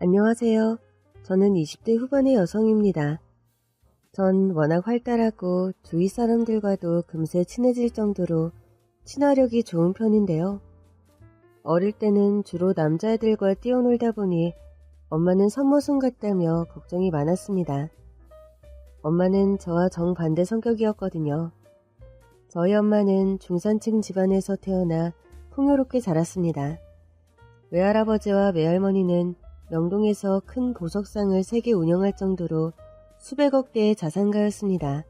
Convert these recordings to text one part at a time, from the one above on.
안녕하세요. 저는 20대 후반의 여성입니다. 전 워낙 활달하고 주위 사람들과도 금세 친해질 정도로 친화력이 좋은 편인데요. 어릴 때는 주로 남자애들과 뛰어놀다 보니 엄마는 선머슴 같다며 걱정이 많았습니다. 엄마는 저와 정반대 성격이었거든요. 저희 엄마는 중산층 집안에서 태어나 풍요롭게 자랐습니다. 외할아버지와 외할머니는 명동에서 큰 보석상을 3개 운영할 정도로 수백억 대의 자산가였습니다.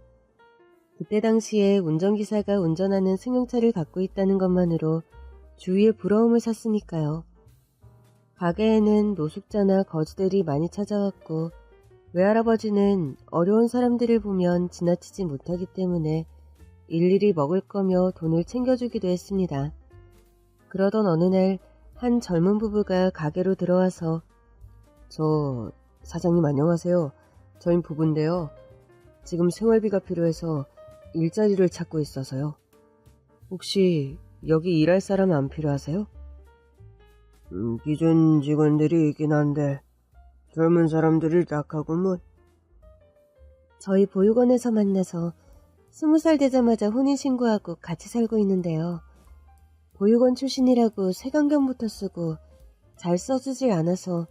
그때 당시에 운전기사가 운전하는 승용차를 갖고 있다는 것만으로 주위에 부러움을 샀으니까요. 가게에는 노숙자나 거지들이 많이 찾아왔고 외할아버지는 어려운 사람들을 보면 지나치지 못하기 때문에 일일이 먹을 거며 돈을 챙겨주기도 했습니다. 그러던 어느 날 한 젊은 부부가 가게로 들어와서 사장님 안녕하세요. 저희 부부인데요. 지금 생활비가 필요해서 일자리를 찾고 있어서요. 혹시 여기 일할 사람 안 필요하세요? 기존 직원들이 있긴 한데 젊은 사람들이 딱하구먼. 저희 보육원에서 만나서 20살 되자마자 혼인신고하고 같이 살고 있는데요. 보육원 출신이라고 색안경부터 쓰고 잘 써주질 않아서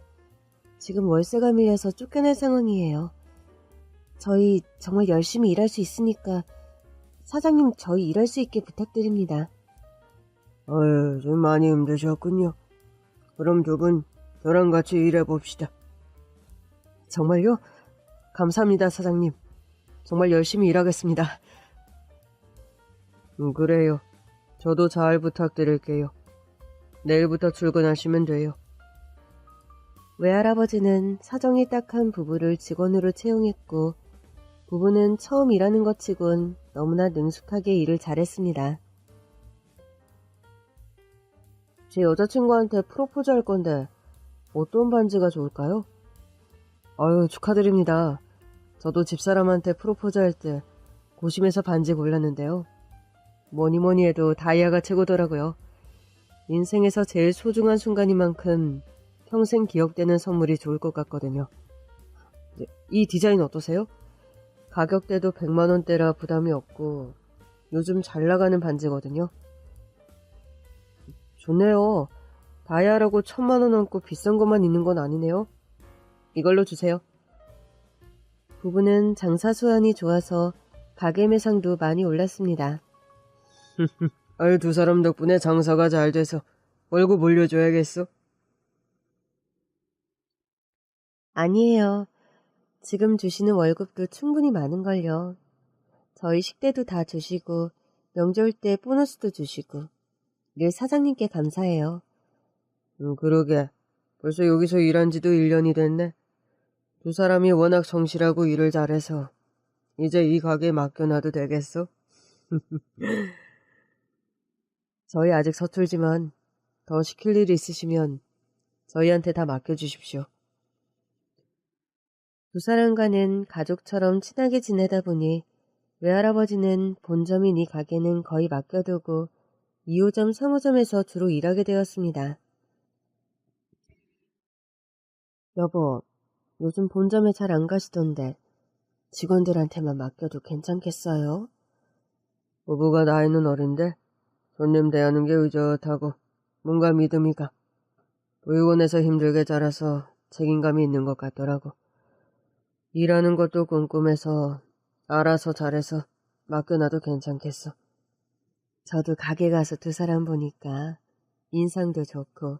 지금 월세가 밀려서 쫓겨날 상황이에요. 저희 정말 열심히 일할 수 있으니까 사장님 저희 일할 수 있게 부탁드립니다. 아유, 좀 많이 힘드셨군요. 그럼 두 분 저랑 같이 일해봅시다. 정말요? 감사합니다, 사장님. 정말 열심히 일하겠습니다. 그래요. 저도 잘 부탁드릴게요. 내일부터 출근하시면 돼요. 외할아버지는 사정이 딱한 부부를 직원으로 채용했고 부부는 처음 일하는 것 치곤 너무나 능숙하게 일을 잘했습니다. 제 여자친구한테 프로포즈 할 건데 어떤 반지가 좋을까요? 아유, 축하드립니다. 저도 집사람한테 프로포즈 할 때 고심해서 반지 골랐는데요. 뭐니 해도 다이아가 최고더라고요. 인생에서 제일 소중한 순간인 만큼 평생 기억되는 선물이 좋을 것 같거든요. 이 디자인 어떠세요? 가격대도 100만 원대라 부담이 없고 요즘 잘 나가는 반지거든요. 좋네요. 다이아라고 1000만 원 넘고 비싼 것만 있는 건 아니네요. 이걸로 주세요. 부부는 장사 수완이 좋아서 가게 매상도 많이 올랐습니다. 아유, 두 사람 덕분에 장사가 잘 돼서 월급 올려줘야겠어. 아니에요. 지금 주시는 월급도 충분히 많은걸요. 저희 식대도 다 주시고 명절 때 보너스도 주시고 늘 사장님께 감사해요. 그러게. 벌써 여기서 일한 지도 1년이 됐네. 두 사람이 워낙 성실하고 일을 잘해서 이제 이 가게 맡겨놔도 되겠어? 저희 아직 서툴지만 더 시킬 일이 있으시면 저희한테 다 맡겨주십시오. 두 사람과는 가족처럼 친하게 지내다 보니 외할아버지는 본점인 이 가게는 거의 맡겨두고 2호점, 3호점에서 주로 일하게 되었습니다. 여보, 요즘 본점에 잘 안 가시던데 직원들한테만 맡겨도 괜찮겠어요? 부부가 나이는 어린데 손님 대하는 게 의젓하고 뭔가 믿음이 가. 보육원에서 힘들게 자라서 책임감이 있는 것 같더라고. 일하는 것도 꼼꼼해서 알아서 잘해서 맡겨놔도 괜찮겠어. 저도 가게 가서 두 사람 보니까 인상도 좋고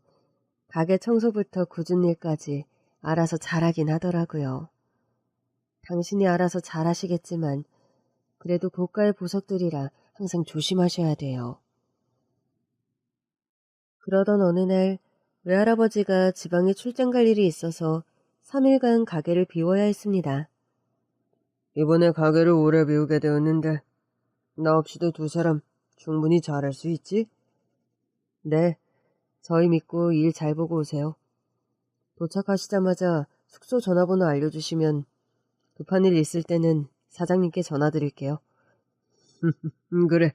가게 청소부터 굳은 일까지 알아서 잘하긴 하더라고요. 당신이 알아서 잘하시겠지만 그래도 고가의 보석들이라 항상 조심하셔야 돼요. 그러던 어느 날 외할아버지가 지방에 출장 갈 일이 있어서 3일간 가게를 비워야 했습니다. 이번에 가게를 오래 비우게 되었는데 나 없이도 두 사람 충분히 잘할 수 있지? 네, 저희 믿고 일 잘 보고 오세요. 도착하시자마자 숙소 전화번호 알려주시면 급한 일 있을 때는 사장님께 전화드릴게요. 그래.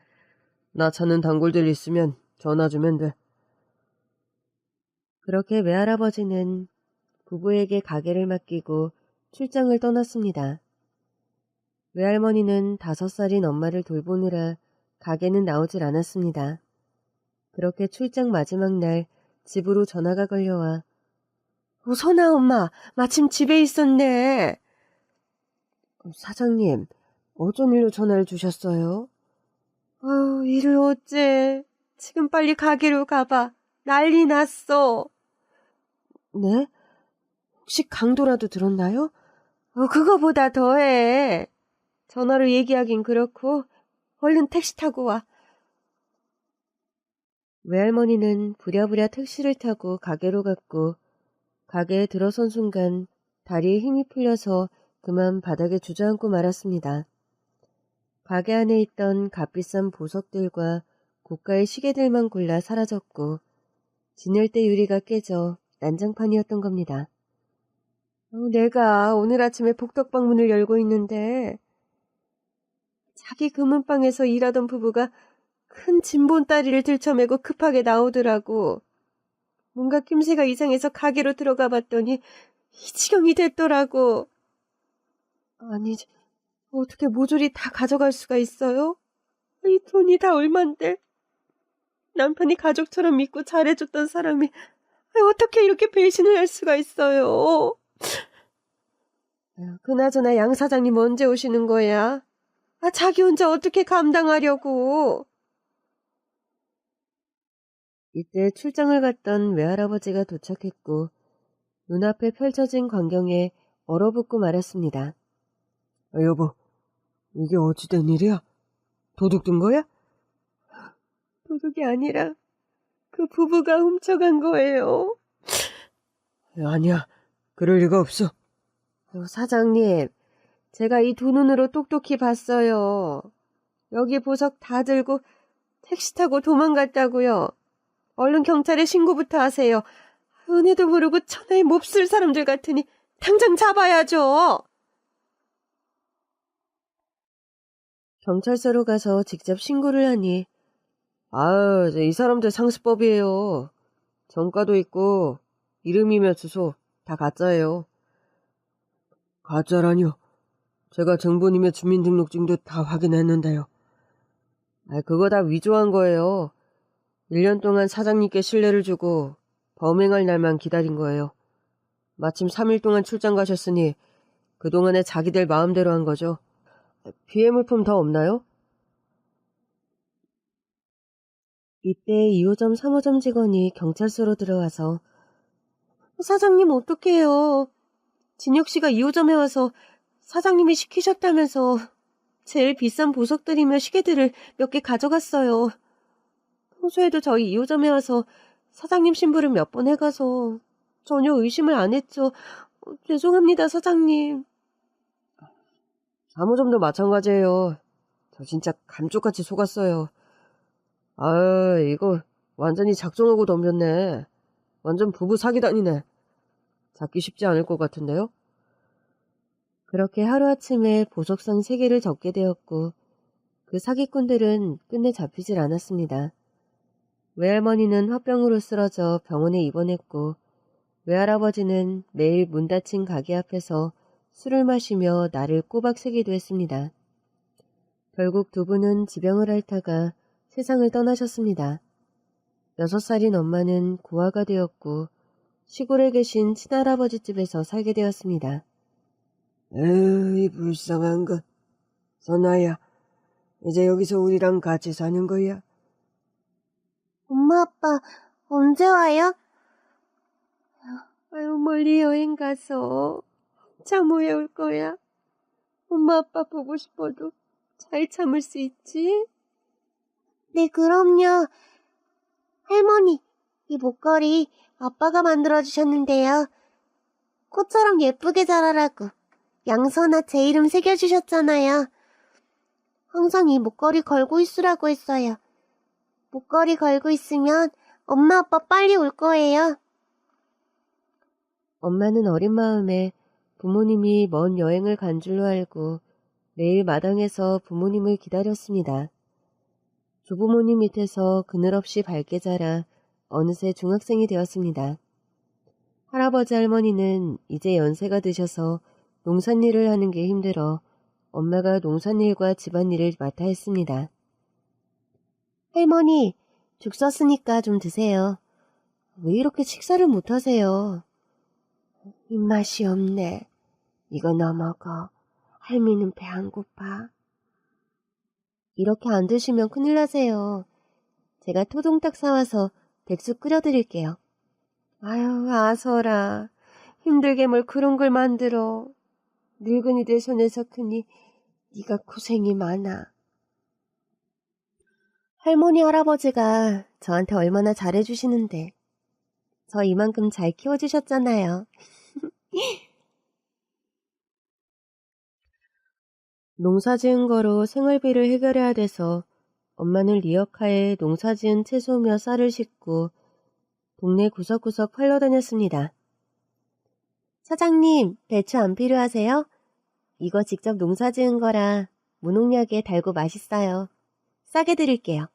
나 찾는 단골들 있으면 전화 주면 돼. 그렇게 외할아버지는 부부에게 가게를 맡기고 출장을 떠났습니다. 외할머니는 5살인 엄마를 돌보느라 가게는 나오질 않았습니다. 그렇게 출장 마지막 날 집으로 전화가 걸려와 선아 엄마, 마침 집에 있었네. 사장님, 어쩐 일로 전화를 주셨어요? 일을 어째. 지금 빨리 가게로 가봐. 난리 났어. 네? 혹시 강도라도 들었나요? 그거보다 더해. 전화로 얘기하긴 그렇고 얼른 택시 타고 와. 외할머니는 부랴부랴 택시를 타고 가게로 갔고 가게에 들어선 순간 다리에 힘이 풀려서 그만 바닥에 주저앉고 말았습니다. 가게 안에 있던 값비싼 보석들과 고가의 시계들만 골라 사라졌고 진열대 유리가 깨져 난장판이었던 겁니다. 내가 오늘 아침에 복덕방 문을 열고 있는데 자기 금은방에서 일하던 부부가 큰 진본다리를 들쳐매고 급하게 나오더라고. 뭔가 낌새가 이상해서 가게로 들어가 봤더니 이 지경이 됐더라고. 아니, 어떻게 모조리 다 가져갈 수가 있어요? 이 돈이 다 얼만데. 남편이 가족처럼 믿고 잘해줬던 사람이 어떻게 이렇게 배신을 할 수가 있어요? 그나저나 양 사장님 언제 오시는 거야? 자기 혼자 어떻게 감당하려고. 이때 출장을 갔던 외할아버지가 도착했고 눈앞에 펼쳐진 광경에 얼어붙고 말았습니다. 여보, 이게 어찌 된 일이야? 도둑 든 거야? 도둑이 아니라 그 부부가 훔쳐간 거예요. 아니야, 그럴 리가 없어. 사장님, 제가 이 두 눈으로 똑똑히 봤어요. 여기 보석 다 들고 택시 타고 도망갔다고요. 얼른 경찰에 신고부터 하세요. 은혜도 모르고 천하에 몹쓸 사람들 같으니 당장 잡아야죠. 경찰서로 가서 직접 신고를 하니 이 사람들 상습법이에요. 정가도 있고 이름이며 주소 다 가짜예요. 가짜라뇨? 제가 정부님의 주민등록증도 다 확인했는데요. 그거 다 위조한 거예요. 1년 동안 사장님께 신뢰를 주고 범행할 날만 기다린 거예요. 마침 3일 동안 출장 가셨으니 그동안에 자기들 마음대로 한 거죠. 피해 물품 더 없나요? 이때 2호점 3호점 직원이 경찰서로 들어와서 사장님 어떡해요. 진혁씨가 2호점에 와서 사장님이 시키셨다면서 제일 비싼 보석들이며 시계들을 몇 개 가져갔어요. 평소에도 저희 2호점에 와서 사장님 신부를 몇 번 해가서 전혀 의심을 안 했죠. 죄송합니다, 사장님. 3호점도 마찬가지예요. 저 진짜 감쪽같이 속았어요. 이거 완전히 작정하고 덤볐네. 완전 부부 사기단이네. 잡기 쉽지 않을 것 같은데요? 그렇게 하루아침에 보석상 3개를 적게 되었고 그 사기꾼들은 끝내 잡히질 않았습니다. 외할머니는 화병으로 쓰러져 병원에 입원했고 외할아버지는 매일 문 닫힌 가게 앞에서 술을 마시며 나를 꼬박 새기도 했습니다. 결국 두 분은 지병을 앓다가 세상을 떠나셨습니다. 6살인 엄마는 고아가 되었고 시골에 계신 친할아버지 집에서 살게 되었습니다. 에이, 불쌍한 것. 선아야, 이제 여기서 우리랑 같이 사는 거야? 엄마, 아빠, 언제 와요? 멀리 여행 가서 참 후에 올 거야. 엄마, 아빠 보고 싶어도 잘 참을 수 있지? 네, 그럼요. 할머니, 이 목걸이 아빠가 만들어주셨는데요. 꽃처럼 예쁘게 자라라고 양선아 제 이름 새겨주셨잖아요. 항상 이 목걸이 걸고 있으라고 했어요. 목걸이 걸고 있으면 엄마 아빠 빨리 올 거예요. 엄마는 어린 마음에 부모님이 먼 여행을 간 줄로 알고 매일 마당에서 부모님을 기다렸습니다. 조부모님 밑에서 그늘없이 밝게 자라 어느새 중학생이 되었습니다. 할아버지 할머니는 이제 연세가 드셔서 농산일을 하는 게 힘들어 엄마가 농산일과 집안일을 맡아 했습니다. 할머니, 죽 썼으니까 좀 드세요. 왜 이렇게 식사를 못 하세요? 입맛이 없네. 이거 넘어가. 할미는 배 안 고파. 이렇게 안 드시면 큰일 나세요. 제가 토종닭 사와서 백숙 끓여드릴게요. 아유, 아서라. 힘들게 뭘 그런 걸 만들어. 늙은이들 손에서 크니 네가 고생이 많아. 할머니, 할아버지가 저한테 얼마나 잘해주시는데. 저 이만큼 잘 키워주셨잖아요. 농사 지은 거로 생활비를 해결해야 돼서 엄마는 리어카에 농사 지은 채소며 쌀을 싣고 동네 구석구석 팔러 다녔습니다. 사장님, 배추 안 필요하세요? 이거 직접 농사 지은 거라 무농약에 달고 맛있어요. 싸게 드릴게요.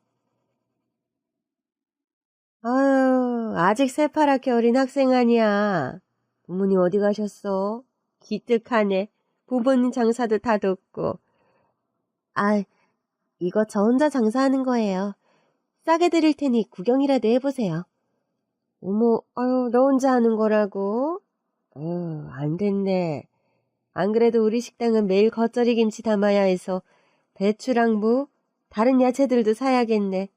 아유, 아직 새파랗게 어린 학생 아니야. 부모님 어디 가셨어? 기특하네. 부모님 장사도 다 돕고. 아, 이거 저 혼자 장사하는 거예요. 싸게 드릴 테니 구경이라도 해보세요. 어머, 아유, 너 혼자 하는 거라고? 아유, 안 됐네. 안 그래도 우리 식당은 매일 겉절이 김치 담아야 해서 배추랑 무, 다른 야채들도 사야겠네.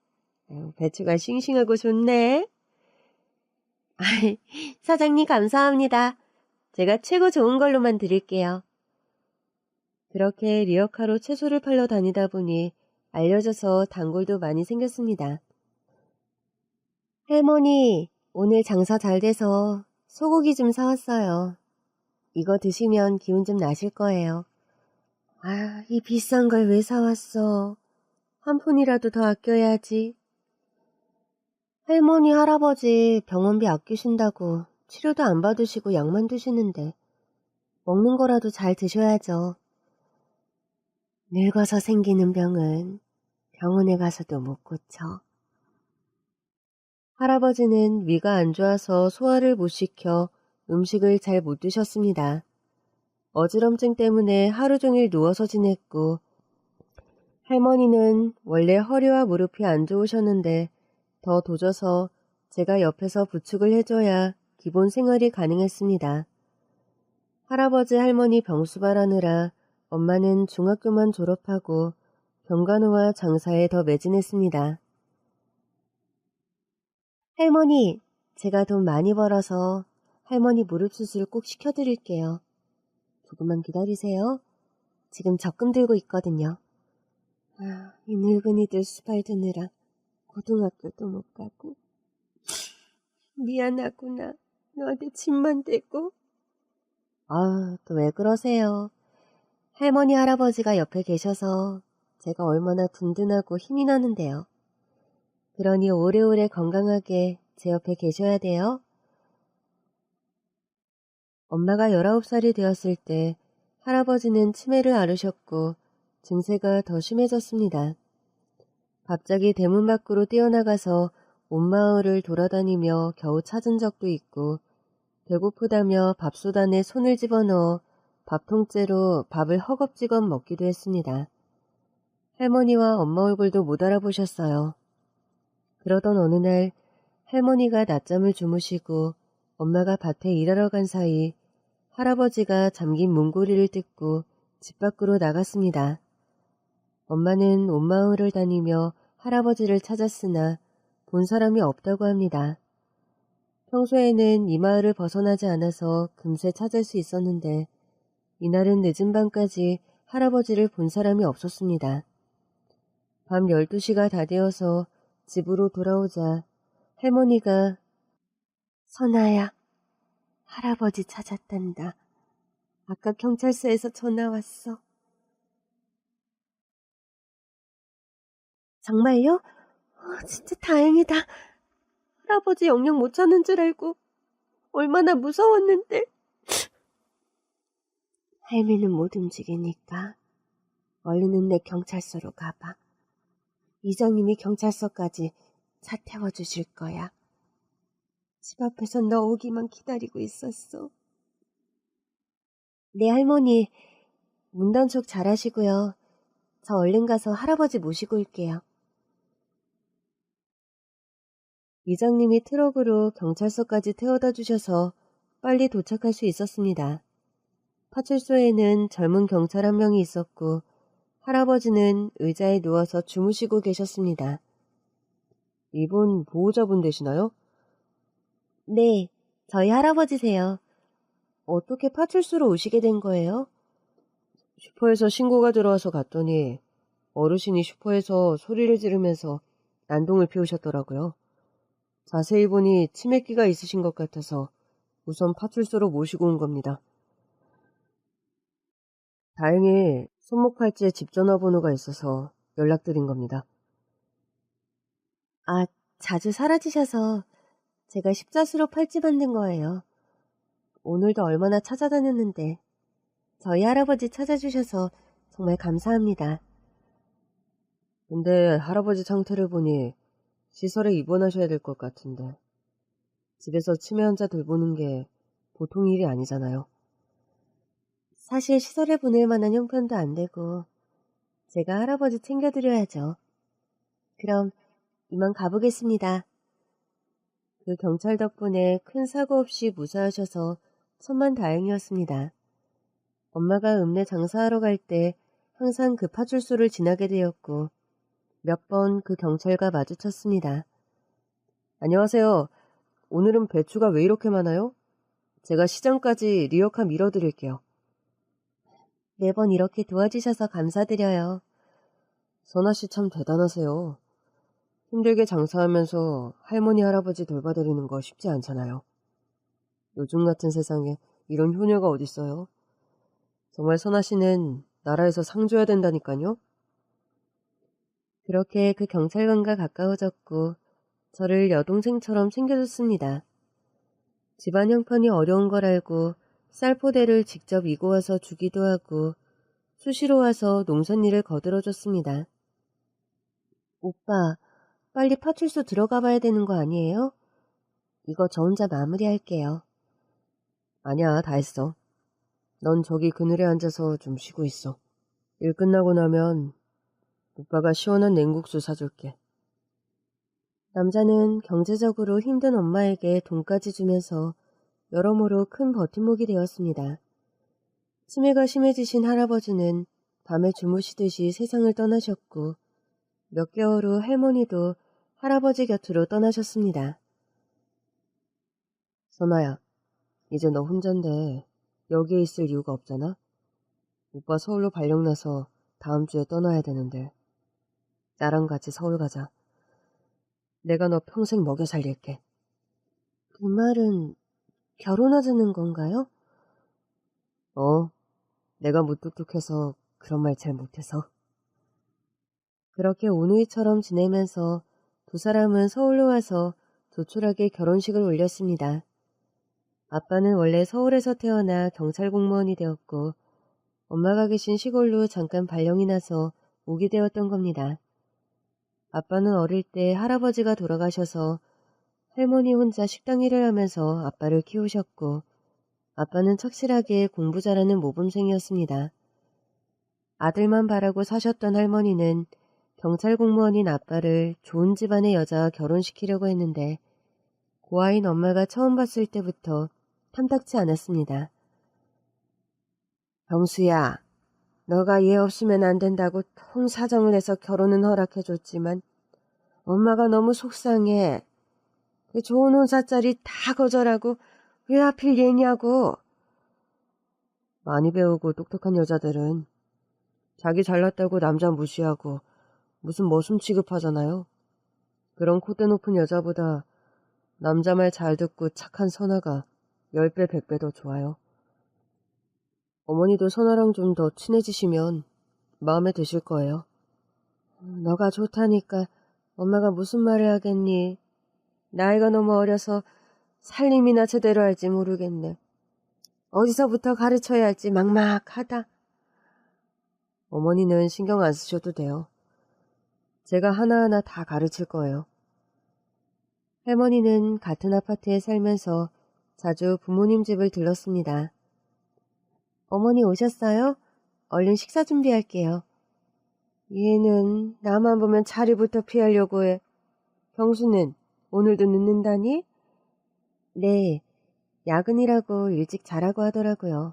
아유, 배추가 싱싱하고 좋네. 아이, 사장님 감사합니다. 제가 최고 좋은 걸로만 드릴게요. 그렇게 리어카로 채소를 팔러 다니다 보니 알려져서 단골도 많이 생겼습니다. 할머니, 오늘 장사 잘 돼서 소고기 좀 사왔어요. 이거 드시면 기운 좀 나실 거예요. 아, 이 비싼 걸 왜 사왔어? 한 푼이라도 더 아껴야지. 할머니, 할아버지 병원비 아끼신다고 치료도 안 받으시고 약만 드시는데 먹는 거라도 잘 드셔야죠. 늙어서 생기는 병은 병원에 가서도 못 고쳐. 할아버지는 위가 안 좋아서 소화를 못 시켜 음식을 잘 못 드셨습니다. 어지럼증 때문에 하루 종일 누워서 지냈고 할머니는 원래 허리와 무릎이 안 좋으셨는데 더 도져서 제가 옆에서 부축을 해줘야 기본 생활이 가능했습니다. 할아버지 할머니 병수발하느라 엄마는 중학교만 졸업하고 경간호와 장사에 더 매진했습니다. 할머니, 제가 돈 많이 벌어서 할머니 무릎 수술 꼭 시켜드릴게요. 조금만 기다리세요. 지금 적금 들고 있거든요. 아, 이 늙은이들 수발 드느라 고등학교도 못 가고. 미안하구나. 너한테 짐만 대고. 아, 또 왜 그러세요? 할머니, 할아버지가 옆에 계셔서 제가 얼마나 든든하고 힘이 나는데요. 그러니 오래오래 건강하게 제 옆에 계셔야 돼요. 엄마가 19살이 되었을 때 할아버지는 치매를 앓으셨고 증세가 더 심해졌습니다. 갑자기 대문 밖으로 뛰어나가서 온 마을을 돌아다니며 겨우 찾은 적도 있고 배고프다며 밥솥 안에 손을 집어넣어 밥통째로 밥을 허겁지겁 먹기도 했습니다. 할머니와 엄마 얼굴도 못 알아보셨어요. 그러던 어느 날 할머니가 낮잠을 주무시고 엄마가 밭에 일하러 간 사이 할아버지가 잠긴 문고리를 뜯고 집 밖으로 나갔습니다. 엄마는 온 마을을 다니며 할아버지를 찾았으나 본 사람이 없다고 합니다. 평소에는 이 마을을 벗어나지 않아서 금세 찾을 수 있었는데 이날은 늦은 밤까지 할아버지를 본 사람이 없었습니다. 밤 12시가 다 되어서 집으로 돌아오자 할머니가 선아야, 할아버지 찾았단다. 아까 경찰서에서 전화 왔어. 정말요? 진짜 다행이다. 할아버지 영영 못 찾는 줄 알고 얼마나 무서웠는데. 할미는 못 움직이니까 얼른 내 경찰서로 가봐. 이장님이 경찰서까지 차 태워주실 거야. 집 앞에서 너 오기만 기다리고 있었어. 네, 할머니. 문단속 잘하시고요. 저 얼른 가서 할아버지 모시고 올게요. 이장님이 트럭으로 경찰서까지 태워다 주셔서 빨리 도착할 수 있었습니다. 파출소에는 젊은 경찰 한 명이 있었고 할아버지는 의자에 누워서 주무시고 계셨습니다. 이분 보호자분 되시나요? 네, 저희 할아버지세요. 어떻게 파출소로 오시게 된 거예요? 슈퍼에서 신고가 들어와서 갔더니 어르신이 슈퍼에서 소리를 지르면서 난동을 피우셨더라고요. 자세히 보니 치매기가 있으신 것 같아서 우선 파출소로 모시고 온 겁니다. 다행히 손목 팔찌에 집 전화번호가 있어서 연락드린 겁니다. 아, 자주 사라지셔서 제가 십자수로 팔찌 만든 거예요. 오늘도 얼마나 찾아다녔는데 저희 할아버지 찾아주셔서 정말 감사합니다. 근데 할아버지 상태를 보니 시설에 입원하셔야 될 것 같은데 집에서 치매 환자 돌보는 게 보통 일이 아니잖아요. 사실 시설에 보낼 만한 형편도 안 되고 제가 할아버지 챙겨드려야죠. 그럼 이만 가보겠습니다. 그 경찰 덕분에 큰 사고 없이 무사하셔서 천만 다행이었습니다. 엄마가 읍내 장사하러 갈 때 항상 그 파출소를 지나게 되었고 몇 번 그 경찰과 마주쳤습니다. 안녕하세요. 오늘은 배추가 왜 이렇게 많아요? 제가 시장까지 리어카 밀어드릴게요. 매번 이렇게 도와주셔서 감사드려요. 선아씨 참 대단하세요. 힘들게 장사하면서 할머니 할아버지 돌봐드리는 거 쉽지 않잖아요. 요즘 같은 세상에 이런 효녀가 어딨어요? 정말 선아씨는 나라에서 상 줘야 된다니까요. 그렇게 그 경찰관과 가까워졌고 저를 여동생처럼 챙겨줬습니다. 집안 형편이 어려운 걸 알고 쌀포대를 직접 이고 와서 주기도 하고 수시로 와서 농산일을 거들어줬습니다. 오빠, 빨리 파출소 들어가 봐야 되는 거 아니에요? 이거 저 혼자 마무리할게요. 아니야, 다 했어. 넌 저기 그늘에 앉아서 좀 쉬고 있어. 일 끝나고 나면 오빠가 시원한 냉국수 사줄게. 남자는 경제적으로 힘든 엄마에게 돈까지 주면서 여러모로 큰 버팀목이 되었습니다. 치매가 심해지신 할아버지는 밤에 주무시듯이 세상을 떠나셨고 몇 개월 후 할머니도 할아버지 곁으로 떠나셨습니다. 선아야, 이제 너 혼잔데 여기에 있을 이유가 없잖아? 오빠 서울로 발령 나서 다음 주에 떠나야 되는데 나랑 같이 서울 가자. 내가 너 평생 먹여 살릴게. 그 말은 결혼하자는 건가요? 내가 무뚝뚝해서 그런 말 잘 못해서. 그렇게 오누이처럼 지내면서 두 사람은 서울로 와서 조촐하게 결혼식을 올렸습니다. 아빠는 원래 서울에서 태어나 경찰 공무원이 되었고 엄마가 계신 시골로 잠깐 발령이 나서 오게 되었던 겁니다. 아빠는 어릴 때 할아버지가 돌아가셔서 할머니 혼자 식당 일을 하면서 아빠를 키우셨고 아빠는 착실하게 공부 잘하는 모범생이었습니다. 아들만 바라고 사셨던 할머니는 경찰 공무원인 아빠를 좋은 집안의 여자와 결혼시키려고 했는데 고아인 엄마가 처음 봤을 때부터 탐탁치 않았습니다. 병수야, 너가 얘 없으면 안 된다고 통 사정을 해서 결혼은 허락해줬지만 엄마가 너무 속상해. 그 좋은 혼사짜리 다 거절하고 왜 하필 얘냐고. 많이 배우고 똑똑한 여자들은 자기 잘났다고 남자 무시하고 무슨 머슴 취급하잖아요. 그런 콧대 높은 여자보다 남자 말 잘 듣고 착한 선아가 10배 100배 더 좋아요. 어머니도 선아랑 좀 더 친해지시면 마음에 드실 거예요. 너가 좋다니까 엄마가 무슨 말을 하겠니. 나이가 너무 어려서 살림이나 제대로 할지 모르겠네. 어디서부터 가르쳐야 할지 막막하다. 어머니는 신경 안 쓰셔도 돼요. 제가 하나하나 다 가르칠 거예요. 할머니는 같은 아파트에 살면서 자주 부모님 집을 들렀습니다. 어머니 오셨어요? 얼른 식사 준비할게요. 얘는 나만 보면 자리부터 피하려고 해. 경수는 오늘도 늦는다니? 네, 야근이라고 일찍 자라고 하더라고요.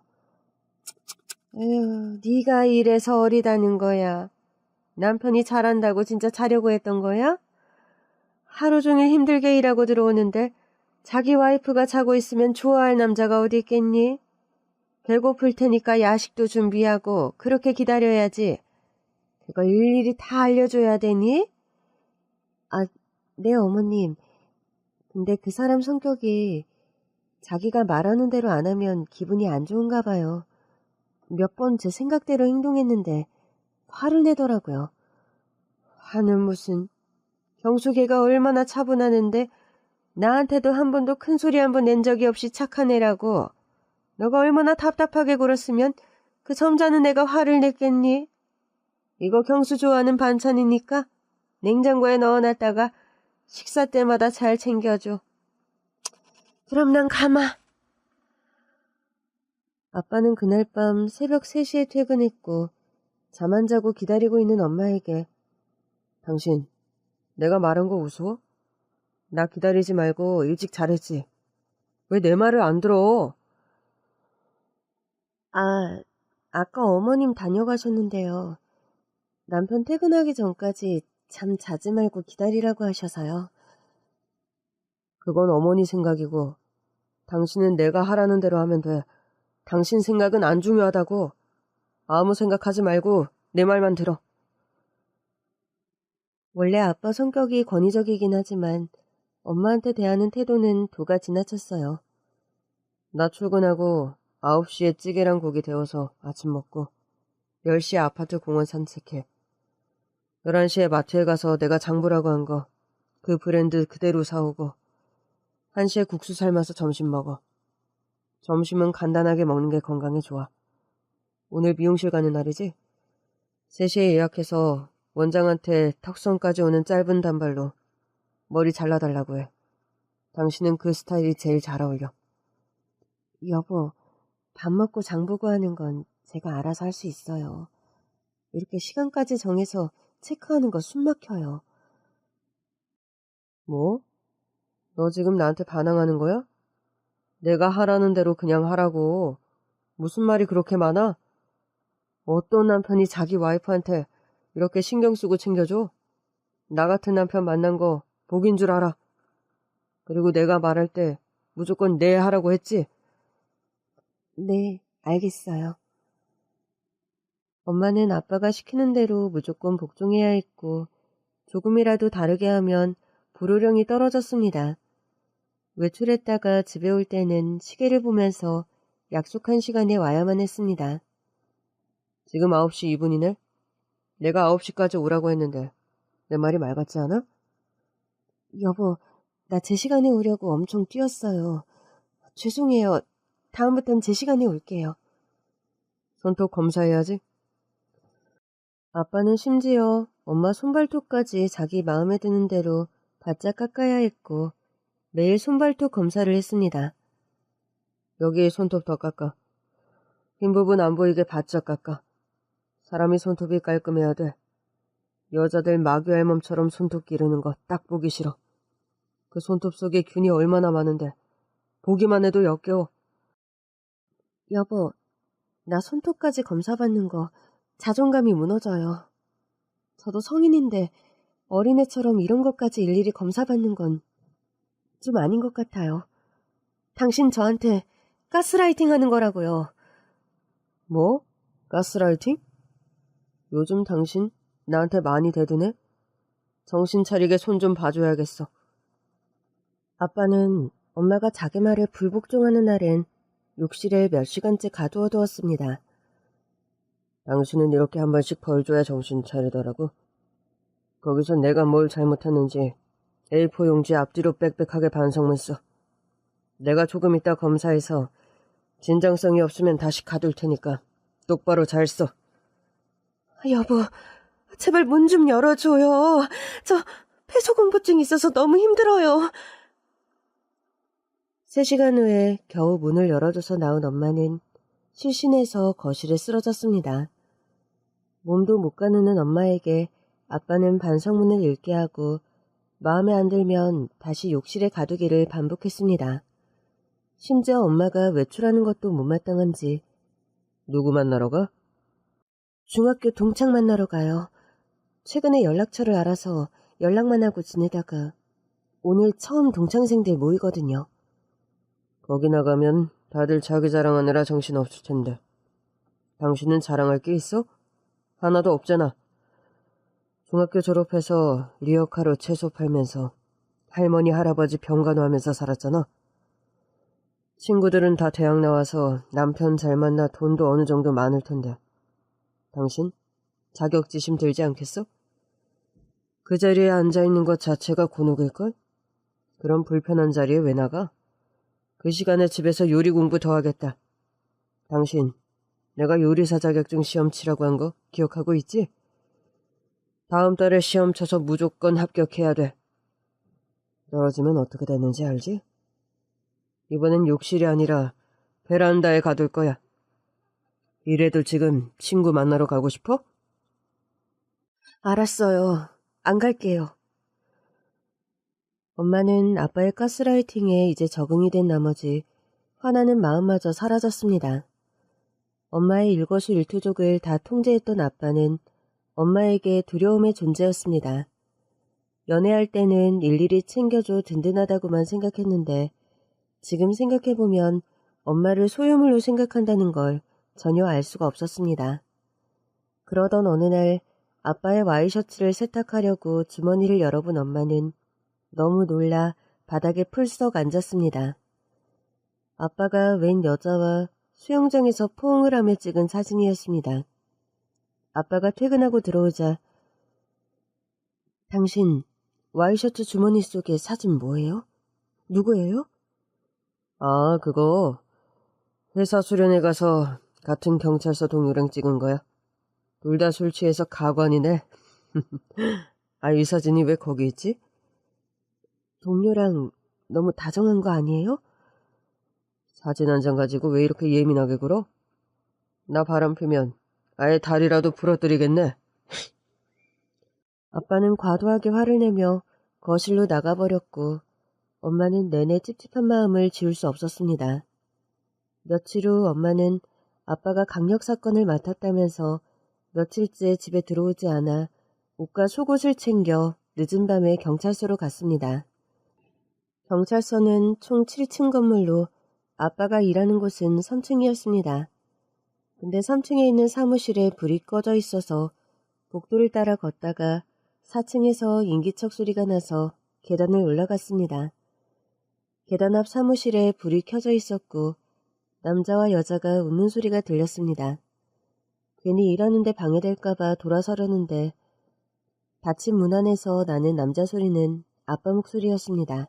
에휴, 네가 이래서 어리다는 거야. 남편이 잘한다고 진짜 자려고 했던 거야? 하루 종일 힘들게 일하고 들어오는데 자기 와이프가 자고 있으면 좋아할 남자가 어디 있겠니? 배고플 테니까 야식도 준비하고 그렇게 기다려야지. 그걸 일일이 다 알려줘야 되니? 네, 어머님. 근데 그 사람 성격이 자기가 말하는 대로 안 하면 기분이 안 좋은가 봐요. 몇 번 제 생각대로 행동했는데 화를 내더라고요. 화는 무슨. 경수걔가 얼마나 차분하는데 나한테도 한 번도 큰 소리 한 번 낸 적이 없이 착한 애라고. 너가 얼마나 답답하게 굴었으면 그 점잖은 애가 화를 냈겠니? 이거 경수 좋아하는 반찬이니까 냉장고에 넣어놨다가 식사 때마다 잘 챙겨줘. 그럼 난 가마. 아빠는 그날 밤 새벽 3시에 퇴근했고 잠 안 자고 기다리고 있는 엄마에게 당신, 내가 말한 거 우스워? 나 기다리지 말고 일찍 자랬지. 왜 내 말을 안 들어? 아까 어머님 다녀가셨는데요. 남편 퇴근하기 전까지 잠 자지 말고 기다리라고 하셔서요. 그건 어머니 생각이고 당신은 내가 하라는 대로 하면 돼. 당신 생각은 안 중요하다고. 아무 생각하지 말고 내 말만 들어. 원래 아빠 성격이 권위적이긴 하지만 엄마한테 대하는 태도는 도가 지나쳤어요. 나 출근하고 9시에 찌개랑 고기 데워서 아침 먹고 10시에 아파트 공원 산책해. 11시에 마트에 가서 내가 장보라고 한 거 그 브랜드 그대로 사오고 1시에 국수 삶아서 점심 먹어. 점심은 간단하게 먹는 게 건강에 좋아. 오늘 미용실 가는 날이지? 3시에 예약해서 원장한테 턱선까지 오는 짧은 단발로 머리 잘라달라고 해. 당신은 그 스타일이 제일 잘 어울려. 여보, 밥 먹고 장 보고 하는 건 제가 알아서 할 수 있어요. 이렇게 시간까지 정해서 체크하는 거 숨 막혀요. 뭐? 너 지금 나한테 반항하는 거야? 내가 하라는 대로 그냥 하라고. 무슨 말이 그렇게 많아? 어떤 남편이 자기 와이프한테 이렇게 신경 쓰고 챙겨줘? 나 같은 남편 만난 거 복인 줄 알아. 그리고 내가 말할 때 무조건 네 하라고 했지? 네, 알겠어요. 엄마는 아빠가 시키는 대로 무조건 복종해야 했고 조금이라도 다르게 하면 불호령이 떨어졌습니다. 외출했다가 집에 올 때는 시계를 보면서 약속한 시간에 와야만 했습니다. 지금 9시 2분이네? 내가 9시까지 오라고 했는데 내 말이 말 같지 않아? 여보, 나 제 시간에 오려고 엄청 뛰었어요. 죄송해요. 다음부턴 제 시간에 올게요. 손톱 검사해야지. 아빠는 심지어 엄마 손발톱까지 자기 마음에 드는 대로 바짝 깎아야 했고 매일 손발톱 검사를 했습니다. 여기 손톱 더 깎아. 흰 부분 안 보이게 바짝 깎아. 사람이 손톱이 깔끔해야 돼. 여자들 마귀 알몸처럼 손톱 기르는 거 딱 보기 싫어. 그 손톱 속에 균이 얼마나 많은데 보기만 해도 역겨워. 여보, 나 손톱까지 검사받는 거 자존감이 무너져요. 저도 성인인데 어린애처럼 이런 것까지 일일이 검사받는 건 좀 아닌 것 같아요. 당신 저한테 가스라이팅 하는 거라고요. 뭐? 가스라이팅? 요즘 당신 나한테 많이 대드네? 정신 차리게 손 좀 봐줘야겠어. 아빠는 엄마가 자기 말에 불복종하는 날엔 욕실에 몇 시간째 가두어 두었습니다. 당신은 이렇게 한 번씩 벌줘야 정신 차리더라고. 거기서 내가 뭘 잘못했는지 A4 용지 앞뒤로 빽빽하게 반성문 써. 내가 조금 이따 검사해서 진정성이 없으면 다시 가둘 테니까 똑바로 잘 써. 여보, 제발 문 좀 열어줘요. 저 폐소공포증 있어서 너무 힘들어요. 3시간 후에 겨우 문을 열어줘서 나온 엄마는 실신해서 거실에 쓰러졌습니다. 몸도 못 가누는 엄마에게 아빠는 반성문을 읽게 하고 마음에 안 들면 다시 욕실에 가두기를 반복했습니다. 심지어 엄마가 외출하는 것도 못마땅한지 누구 만나러 가? 중학교 동창 만나러 가요. 최근에 연락처를 알아서 연락만 하고 지내다가 오늘 처음 동창생들 모이거든요. 거기 나가면 다들 자기 자랑하느라 정신없을 텐데. 당신은 자랑할 게 있어? 하나도 없잖아. 중학교 졸업해서 리어카로 채소 팔면서 할머니 할아버지 병간호하면서 살았잖아. 친구들은 다 대학 나와서 남편 잘 만나 돈도 어느 정도 많을 텐데. 당신 자격지심 들지 않겠어? 그 자리에 앉아있는 것 자체가 곤혹일걸? 그런 불편한 자리에 왜 나가? 그 시간에 집에서 요리 공부 더 하겠다. 당신, 내가 요리사 자격증 시험 치라고 한 거 기억하고 있지? 다음 달에 시험 쳐서 무조건 합격해야 돼. 떨어지면 어떻게 됐는지 알지? 이번엔 욕실이 아니라 베란다에 가둘 거야. 이래도 지금 친구 만나러 가고 싶어? 알았어요. 안 갈게요. 엄마는 아빠의 가스라이팅에 이제 적응이 된 나머지 화나는 마음마저 사라졌습니다. 엄마의 일거수일투족을 다 통제했던 아빠는 엄마에게 두려움의 존재였습니다. 연애할 때는 일일이 챙겨줘 든든하다고만 생각했는데 지금 생각해보면 엄마를 소유물로 생각한다는 걸 전혀 알 수가 없었습니다. 그러던 어느 날 아빠의 와이셔츠를 세탁하려고 주머니를 열어본 엄마는 너무 놀라 바닥에 풀썩 앉았습니다. 아빠가 웬 여자와 수영장에서 포옹을 하며 찍은 사진이었습니다. 아빠가 퇴근하고 들어오자 당신 와이셔츠 주머니 속에 사진 뭐예요? 누구예요? 아, 그거 회사 수련회 가서 같은 경찰서 동료랑 찍은 거야. 둘 다 술 취해서 가관이네. 아, 이 사진이 왜 거기 있지? 동료랑 너무 다정한 거 아니에요? 사진 한 장 가지고 왜 이렇게 예민하게 굴어? 나 바람 피면 아예 다리라도 부러뜨리겠네. 아빠는 과도하게 화를 내며 거실로 나가버렸고 엄마는 내내 찝찝한 마음을 지울 수 없었습니다. 며칠 후 엄마는 아빠가 강력사건을 맡았다면서 며칠째 집에 들어오지 않아 옷과 속옷을 챙겨 늦은 밤에 경찰서로 갔습니다. 경찰서는 총 7층 건물로 아빠가 일하는 곳은 3층이었습니다. 근데 3층에 있는 사무실에 불이 꺼져 있어서 복도를 따라 걷다가 4층에서 인기척 소리가 나서 계단을 올라갔습니다. 계단 앞 사무실에 불이 켜져 있었고 남자와 여자가 웃는 소리가 들렸습니다. 괜히 일하는데 방해될까봐 돌아서려는데 닫힌 문 안에서 나는 남자 소리는 아빠 목소리였습니다.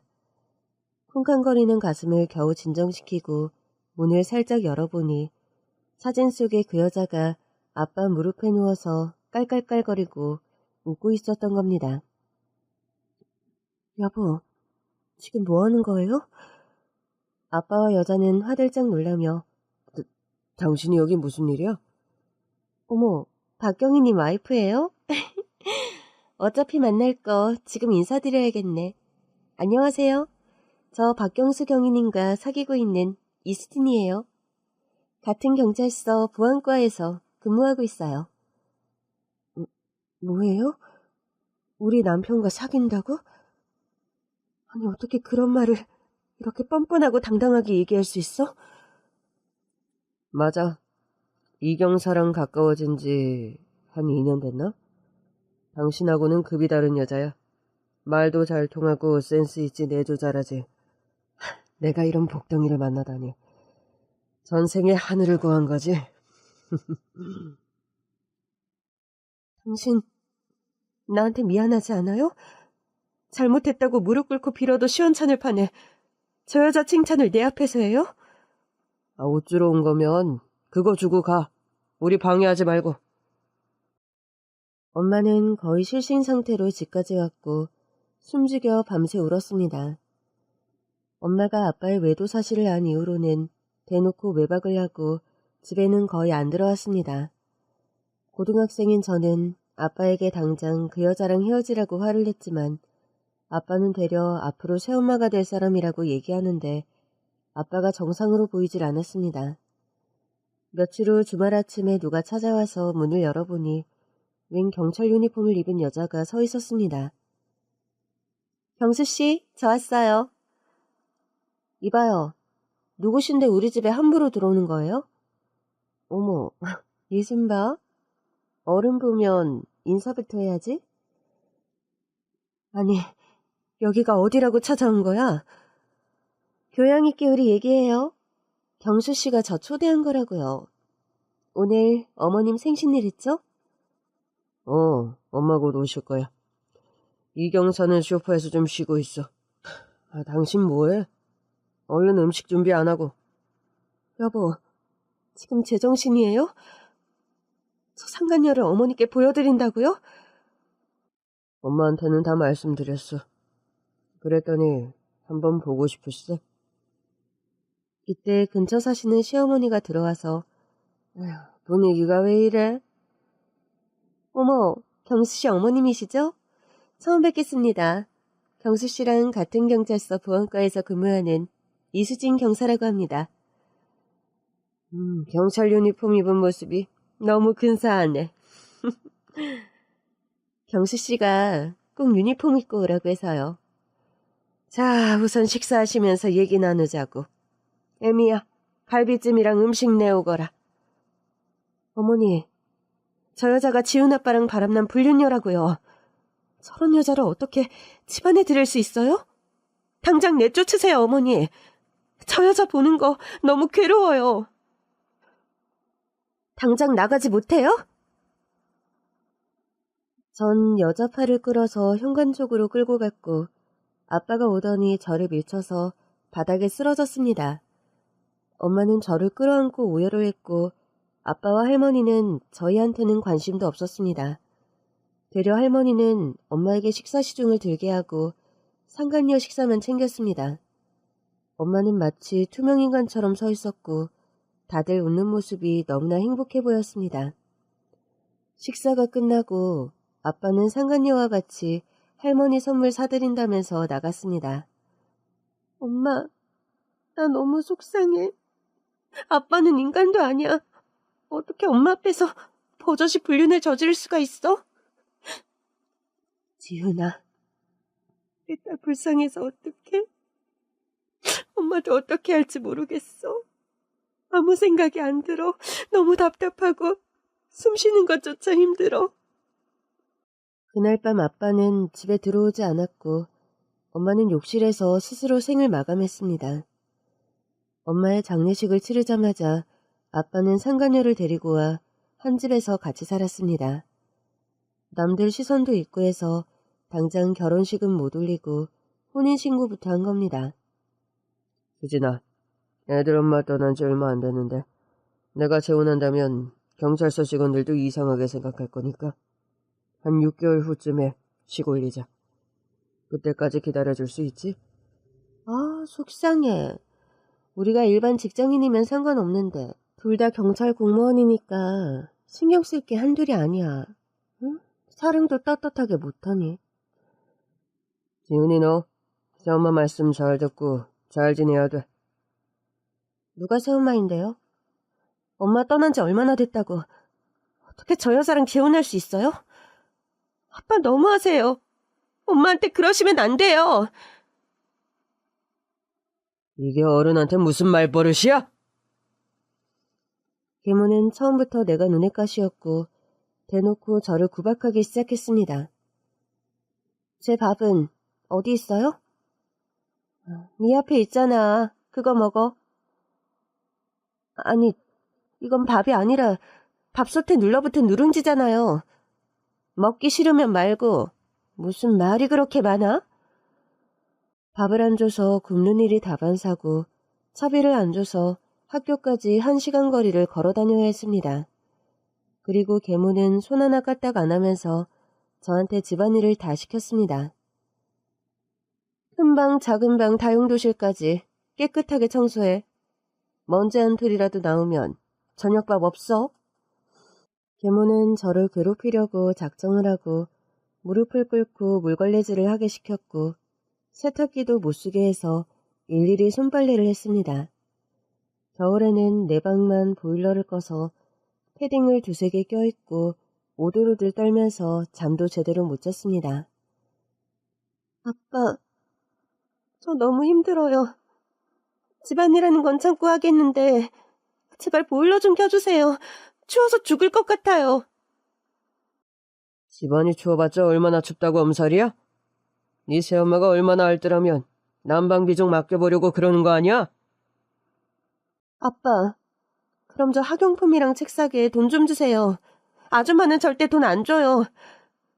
쿵쾅거리는 가슴을 겨우 진정시키고 문을 살짝 열어보니 사진 속의 그 여자가 아빠 무릎에 누워서 깔깔깔거리고 웃고 있었던 겁니다. 여보, 지금 뭐 하는 거예요? 아빠와 여자는 화들짝 놀라며 당신이 여기 무슨 일이야? 어머, 박경희님 와이프예요? 어차피 만날 거 지금 인사드려야겠네. 안녕하세요. 저 박경수 경위님과 사귀고 있는 이수진이에요. 같은 경찰서 보안과에서 근무하고 있어요. 뭐예요? 우리 남편과 사귄다고? 아니 어떻게 그런 말을 이렇게 뻔뻔하고 당당하게 얘기할 수 있어? 맞아. 이경사랑 가까워진 지 한 2년 됐나? 당신하고는 급이 다른 여자야. 말도 잘 통하고 센스 있지 내도 잘하지. 내가 이런 복덩이를 만나다니. 전생에 하늘을 구한 거지. 당신 나한테 미안하지 않아요? 잘못했다고 무릎 꿇고 빌어도 시원찮을 판에 저 여자 칭찬을 내 앞에서 해요? 아, 옷 주러 온 거면 그거 주고 가. 우리 방해하지 말고. 엄마는 거의 실신 상태로 집까지 왔고 숨죽여 밤새 울었습니다. 엄마가 아빠의 외도 사실을 안 이후로는 대놓고 외박을 하고 집에는 거의 안 들어왔습니다. 고등학생인 저는 아빠에게 당장 그 여자랑 헤어지라고 화를 냈지만 아빠는 되려 앞으로 새엄마가 될 사람이라고 얘기하는데 아빠가 정상으로 보이질 않았습니다. 며칠 후 주말 아침에 누가 찾아와서 문을 열어보니 웬 경찰 유니폼을 입은 여자가 서 있었습니다. 경수씨, 저 왔어요. 이봐요. 누구신데 우리 집에 함부로 들어오는 거예요? 어머, 예순봐. 어른 보면 인사부터 해야지. 아니, 여기가 어디라고 찾아온 거야? 교양 있게 우리 얘기해요. 경수씨가 저 초대한 거라고요. 오늘 어머님 생신일 있죠? 엄마 곧 오실 거야. 이경사는 소파에서 좀 쉬고 있어. 당신 뭐해? 얼른 음식 준비 안 하고. 여보, 지금 제정신이에요? 저 상간녀를 어머니께 보여드린다고요? 엄마한테는 다 말씀드렸어. 그랬더니 한번 보고 싶으시대. 이때 근처 사시는 시어머니가 들어와서 분위기가 왜 이래? 어머, 경수씨 어머님이시죠? 처음 뵙겠습니다. 경수씨랑 같은 경찰서 보안과에서 근무하는 이수진 경사라고 합니다. 경찰 유니폼 입은 모습이 너무 근사하네. 경수씨가 꼭 유니폼 입고 오라고 해서요. 자, 우선 식사하시면서 얘기 나누자고. 애미야, 갈비찜이랑 음식 내오거라. 어머니, 저 여자가 지훈 아빠랑 바람난 불륜녀라고요. 저런 여자를 어떻게 집안에 들일 수 있어요? 당장 내쫓으세요, 어머니. 저 여자 보는 거 너무 괴로워요. 당장 나가지 못해요? 전 여자 팔을 끌어서 현관 쪽으로 끌고 갔고 아빠가 오더니 저를 밀쳐서 바닥에 쓰러졌습니다. 엄마는 저를 끌어안고 오열을 했고 아빠와 할머니는 저희한테는 관심도 없었습니다. 되려 할머니는 엄마에게 식사 시중을 들게 하고 상간녀 식사만 챙겼습니다. 엄마는 마치 투명인간처럼 서 있었고 다들 웃는 모습이 너무나 행복해 보였습니다. 식사가 끝나고 아빠는 상간녀와 같이 할머니 선물 사드린다면서 나갔습니다. 엄마, 나 너무 속상해. 아빠는 인간도 아니야. 어떻게 엄마 앞에서 버젓이 불륜을 저지를 수가 있어? 지훈아, 내 딸 불쌍해서 어떡해? 엄마도 어떻게 할지 모르겠어. 아무 생각이 안 들어. 너무 답답하고 숨 쉬는 것조차 힘들어. 그날 밤 아빠는 집에 들어오지 않았고 엄마는 욕실에서 스스로 생을 마감했습니다. 엄마의 장례식을 치르자마자 아빠는 상간녀를 데리고 와 한 집에서 같이 살았습니다. 남들 시선도 있고 해서 당장 결혼식은 못 올리고 혼인신고부터 한 겁니다. 수진아, 애들 엄마 떠난 지 얼마 안 됐는데 내가 재혼한다면 경찰서 직원들도 이상하게 생각할 거니까 한 6개월 후쯤에 식 올리자. 그때까지 기다려줄 수 있지? 아, 속상해. 우리가 일반 직장인이면 상관없는데 둘 다 경찰 공무원이니까 신경 쓸 게 한둘이 아니야. 응? 사랑도 떳떳하게 못하니. 지훈이 너 새엄마 말씀 잘 듣고 잘 지내야 돼. 누가 새엄마인데요? 엄마 떠난 지 얼마나 됐다고. 어떻게 저 여자랑 재혼할 수 있어요? 아빠 너무하세요. 엄마한테 그러시면 안 돼요. 이게 어른한테 무슨 말버릇이야? 계모는 처음부터 내가 눈엣 가시였고 대놓고 저를 구박하기 시작했습니다. 제 밥은 어디 있어요? 네 앞에 있잖아. 그거 먹어. 아니, 이건 밥이 아니라 밥솥에 눌러붙은 누룽지잖아요. 먹기 싫으면 말고 무슨 말이 그렇게 많아? 밥을 안 줘서 굶는 일이 다반사고 차비를 안 줘서 학교까지 1시간 거리를 걸어 다녀야 했습니다. 그리고 계모는 손 하나 까딱 안 하면서 저한테 집안일을 다 시켰습니다. 큰 방, 작은 방, 다용도실까지 깨끗하게 청소해. 먼지 한 톨이라도 나오면 저녁밥 없어? 계모는 저를 괴롭히려고 작정을 하고 무릎을 꿇고 물걸레질을 하게 시켰고 세탁기도 못쓰게 해서 일일이 손빨래를 했습니다. 겨울에는 내 방만 보일러를 꺼서 패딩을 두세 개 껴입고 오들오들 떨면서 잠도 제대로 못 잤습니다. 아빠, 저 너무 힘들어요. 집안일하는 건 참고 하겠는데 제발 보일러 좀 켜주세요. 추워서 죽을 것 같아요. 집안이 추워봤자 얼마나 춥다고 엄살이야? 네 새엄마가 얼마나 알뜰하면 난방비 좀 맡겨보려고 그러는 거 아니야? 아빠, 그럼 저 학용품이랑 책 사게 돈 좀 주세요. 아줌마는 절대 돈 안 줘요.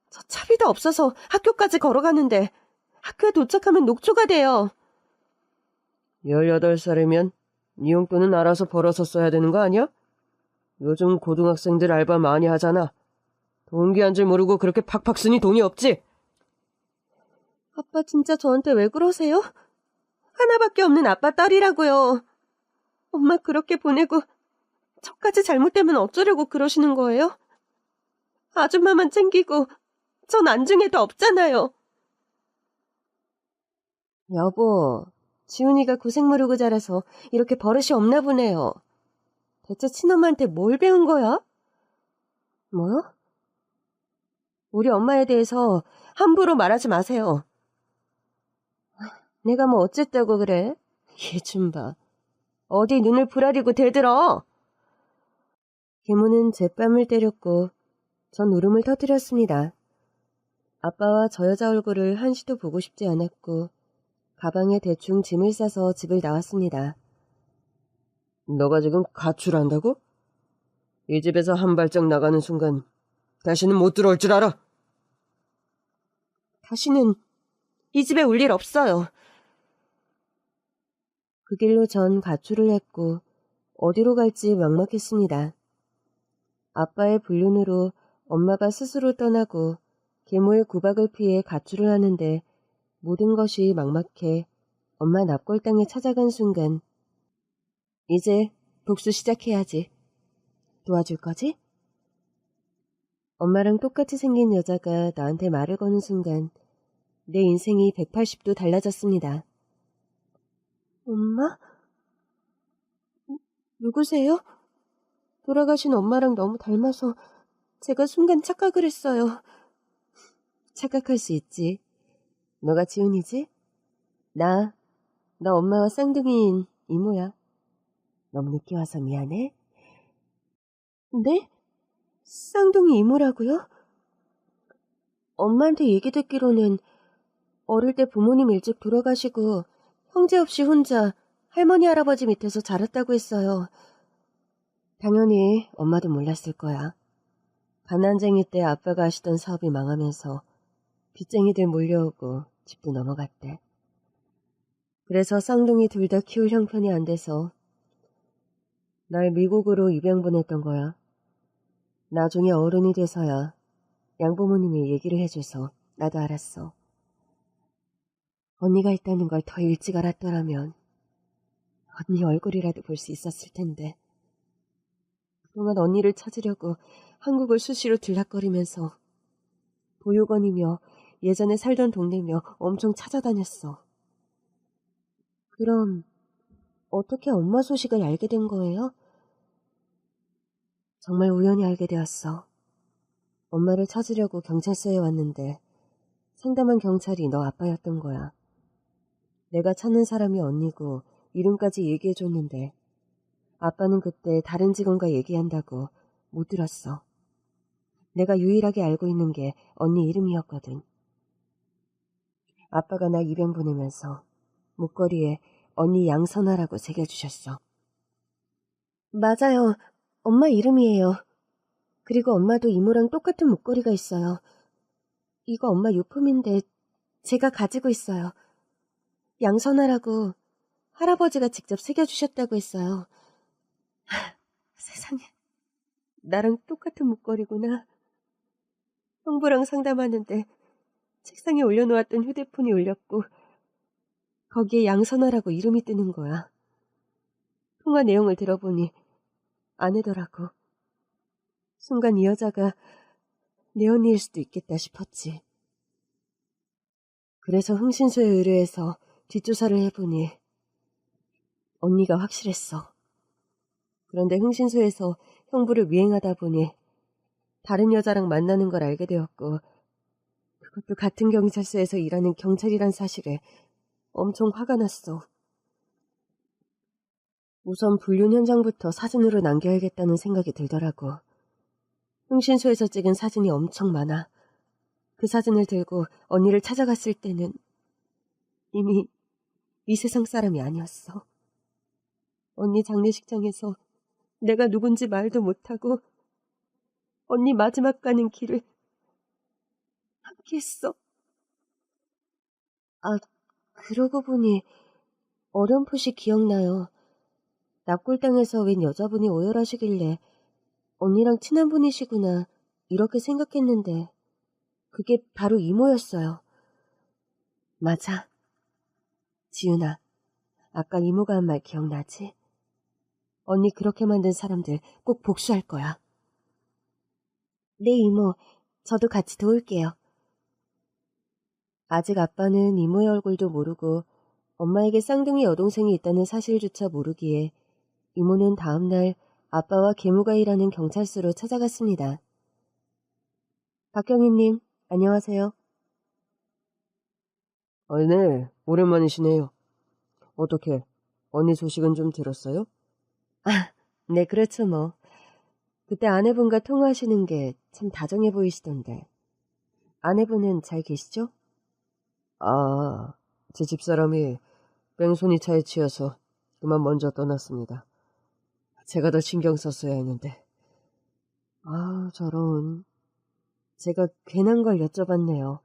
저 차비도 없어서 학교까지 걸어가는데 학교에 도착하면 녹초가 돼요. 18살이면 네 용돈은 알아서 벌어서 써야 되는 거 아니야? 요즘 고등학생들 알바 많이 하잖아. 동기한 줄 모르고 그렇게 팍팍 쓰니 돈이 없지? 아빠 진짜 저한테 왜 그러세요? 하나밖에 없는 아빠 딸이라고요. 엄마 그렇게 보내고 저까지 잘못되면 어쩌려고 그러시는 거예요? 아줌마만 챙기고 전 안중에도 없잖아요. 여보, 지훈이가 고생 모르고 자라서 이렇게 버릇이 없나 보네요. 대체 친엄마한테 뭘 배운 거야? 뭐? 우리 엄마에 대해서 함부로 말하지 마세요. 내가 뭐 어쨌다고 그래? 얘 좀 봐. 어디 눈을 부라리고 대들어. 계모는 제 뺨을 때렸고 전 울음을 터뜨렸습니다. 아빠와 저 여자 얼굴을 한시도 보고 싶지 않았고 가방에 대충 짐을 싸서 집을 나왔습니다. 너가 지금 가출한다고? 이 집에서 한 발짝 나가는 순간 다시는 못 들어올 줄 알아? 다시는 이 집에 올 일 없어요. 그 길로 전 가출을 했고 어디로 갈지 막막했습니다. 아빠의 불륜으로 엄마가 스스로 떠나고 계모의 구박을 피해 가출을 하는데 모든 것이 막막해 엄마 납골당에 찾아간 순간 이제 복수 시작해야지. 도와줄 거지? 엄마랑 똑같이 생긴 여자가 나한테 말을 거는 순간 내 인생이 180도 달라졌습니다. 엄마? 누구세요? 돌아가신 엄마랑 너무 닮아서 제가 순간 착각을 했어요. 착각할 수 있지. 너가 지훈이지? 나 엄마와 쌍둥이인 이모야. 너무 늦게 와서 미안해. 네? 쌍둥이 이모라고요? 엄마한테 얘기 듣기로는 어릴 때 부모님 일찍 돌아가시고 형제 없이 혼자 할머니 할아버지 밑에서 자랐다고 했어요. 당연히 엄마도 몰랐을 거야. 가난쟁이 때 아빠가 하시던 사업이 망하면서 빚쟁이들 몰려오고 집도 넘어갔대. 그래서 쌍둥이 둘 다 키울 형편이 안 돼서 날 미국으로 입양 보냈던 거야. 나중에 어른이 돼서야 양부모님이 얘기를 해줘서 나도 알았어. 언니가 있다는 걸 더 일찍 알았더라면 언니 얼굴이라도 볼 수 있었을 텐데. 그동안 언니를 찾으려고 한국을 수시로 들락거리면서 보육원이며 예전에 살던 동네며 엄청 찾아다녔어. 그럼 어떻게 엄마 소식을 알게 된 거예요? 정말 우연히 알게 되었어. 엄마를 찾으려고 경찰서에 왔는데 상담한 경찰이 너 아빠였던 거야. 내가 찾는 사람이 언니고 이름까지 얘기해줬는데 아빠는 그때 다른 직원과 얘기한다고 못 들었어. 내가 유일하게 알고 있는 게 언니 이름이었거든. 아빠가 나 입양 보내면서 목걸이에 언니 양선아라고 새겨주셨어. 맞아요. 엄마 이름이에요. 그리고 엄마도 이모랑 똑같은 목걸이가 있어요. 이거 엄마 유품인데 제가 가지고 있어요. 양선아라고 할아버지가 직접 새겨주셨다고 했어요. 세상에, 나랑 똑같은 목걸이구나. 형부랑 상담하는데 책상에 올려놓았던 휴대폰이 울렸고 거기에 양선아라고 이름이 뜨는 거야. 통화 내용을 들어보니 아내더라고. 순간 이 여자가 내 언니일 수도 있겠다 싶었지. 그래서 흥신소에 의뢰해서 뒷조사를 해보니 언니가 확실했어. 그런데 흥신소에서 형부를 미행하다 보니 다른 여자랑 만나는 걸 알게 되었고, 그것도 같은 경찰서에서 일하는 경찰이란 사실에 엄청 화가 났어. 우선 불륜 현장부터 사진으로 남겨야겠다는 생각이 들더라고. 흥신소에서 찍은 사진이 엄청 많아. 그 사진을 들고 언니를 찾아갔을 때는 이미 이 세상 사람이 아니었어. 언니 장례식장에서 내가 누군지 말도 못하고 언니 마지막 가는 길을 함께 했어. 아, 그러고 보니 어렴풋이 기억나요. 납골당에서 웬 여자분이 오열하시길래 언니랑 친한 분이시구나 이렇게 생각했는데 그게 바로 이모였어요. 맞아. 지은아, 아까 이모가 한 말 기억나지? 언니 그렇게 만든 사람들 꼭 복수할 거야. 네, 이모. 저도 같이 도울게요. 아직 아빠는 이모의 얼굴도 모르고 엄마에게 쌍둥이 여동생이 있다는 사실조차 모르기에 이모는 다음날 아빠와 계무가 일하는 경찰서로 찾아갔습니다. 박경희님, 안녕하세요. 네, 오랜만이시네요. 어떻게, 언니 소식은 좀 들었어요? 아, 네, 그렇죠 뭐. 그때 아내분과 통화하시는 게 참 다정해 보이시던데. 아내분은 잘 계시죠? 아, 제 집사람이 뺑소니 차에 치여서 그만 먼저 떠났습니다. 제가 더 신경 썼어야 했는데. 아, 저런. 제가 괜한 걸 여쭤봤네요.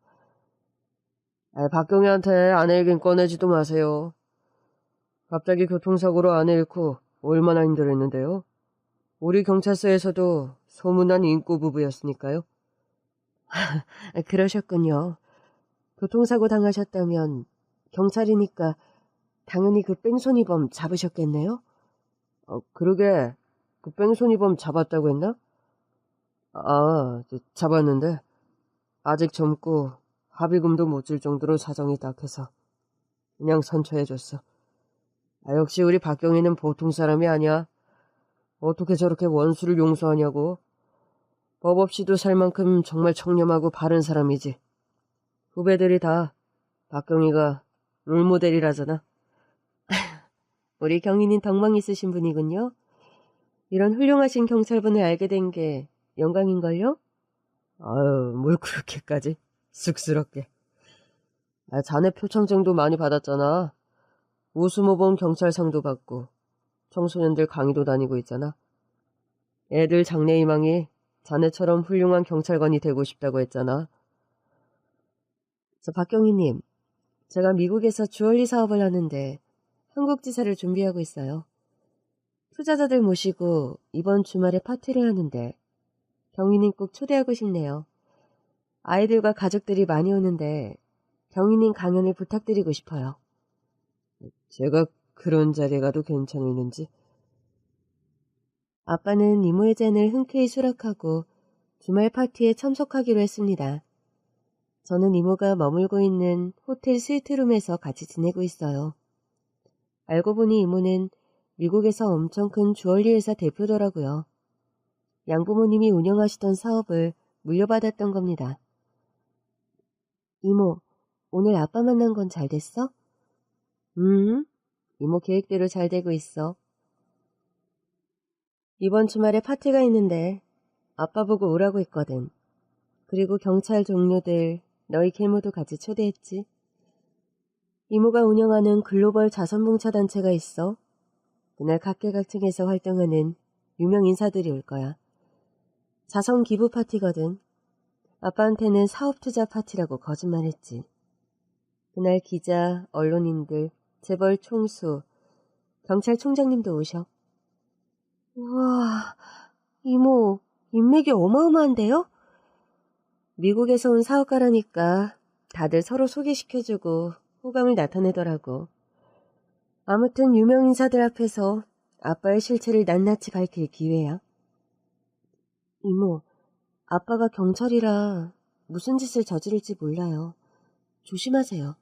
박경희한테 아내 얘긴 꺼내지도 마세요. 갑자기 교통사고로 아내 잃고 얼마나 힘들었는데요. 우리 경찰서에서도 소문난 인꼬 부부였으니까요. 그러셨군요. 교통사고 당하셨다면 경찰이니까 당연히 그 뺑소니범 잡으셨겠네요? 그러게, 그 뺑소니범 잡았다고 했나? 잡았는데 아직 젊고 합의금도 못 줄 정도로 사정이 딱해서 그냥 선처해줬어. 역시 우리 박경희는 보통 사람이 아니야. 어떻게 저렇게 원수를 용서하냐고. 법 없이도 살 만큼 정말 청렴하고 바른 사람이지. 후배들이 다 박경희가 롤모델이라잖아. 우리 경희는 덕망 있으신 분이군요. 이런 훌륭하신 경찰분을 알게 된 게 영광인걸요? 아유, 뭘 그렇게까지 쑥스럽게. 자네 표창장도 많이 받았잖아. 우수모범 경찰상도 받고 청소년들 강의도 다니고 있잖아. 애들 장래희망이 자네처럼 훌륭한 경찰관이 되고 싶다고 했잖아. 박경희님, 제가 미국에서 주얼리 사업을 하는데 한국 지사를 준비하고 있어요. 투자자들 모시고 이번 주말에 파티를 하는데 경희님 꼭 초대하고 싶네요. 아이들과 가족들이 많이 오는데 경희님 강연을 부탁드리고 싶어요. 제가 그런 자리에 가도 괜찮을는지. 아빠는 이모의 잔을 흔쾌히 수락하고 주말 파티에 참석하기로 했습니다. 저는 이모가 머물고 있는 호텔 스위트룸에서 같이 지내고 있어요. 알고 보니 이모는 미국에서 엄청 큰 주얼리 회사 대표더라고요. 양부모님이 운영하시던 사업을 물려받았던 겁니다. 이모, 오늘 아빠 만난 건 잘 됐어? 이모 계획대로 잘 되고 있어. 이번 주말에 파티가 있는데 아빠 보고 오라고 했거든. 그리고 경찰 동료들, 너희 계모도 같이 초대했지. 이모가 운영하는 글로벌 자선봉사 단체가 있어. 그날 각계각층에서 활동하는 유명 인사들이 올 거야. 자선 기부 파티거든. 아빠한테는 사업 투자 파티라고 거짓말했지. 그날 기자, 언론인들, 재벌 총수, 경찰총장님도 오셔. 우와, 이모, 인맥이 어마어마한데요? 미국에서 온 사업가라니까 다들 서로 소개시켜주고 호감을 나타내더라고. 아무튼 유명 인사들 앞에서 아빠의 실체를 낱낱이 밝힐 기회야. 이모, 아빠가 경찰이라 무슨 짓을 저지를지 몰라요. 조심하세요.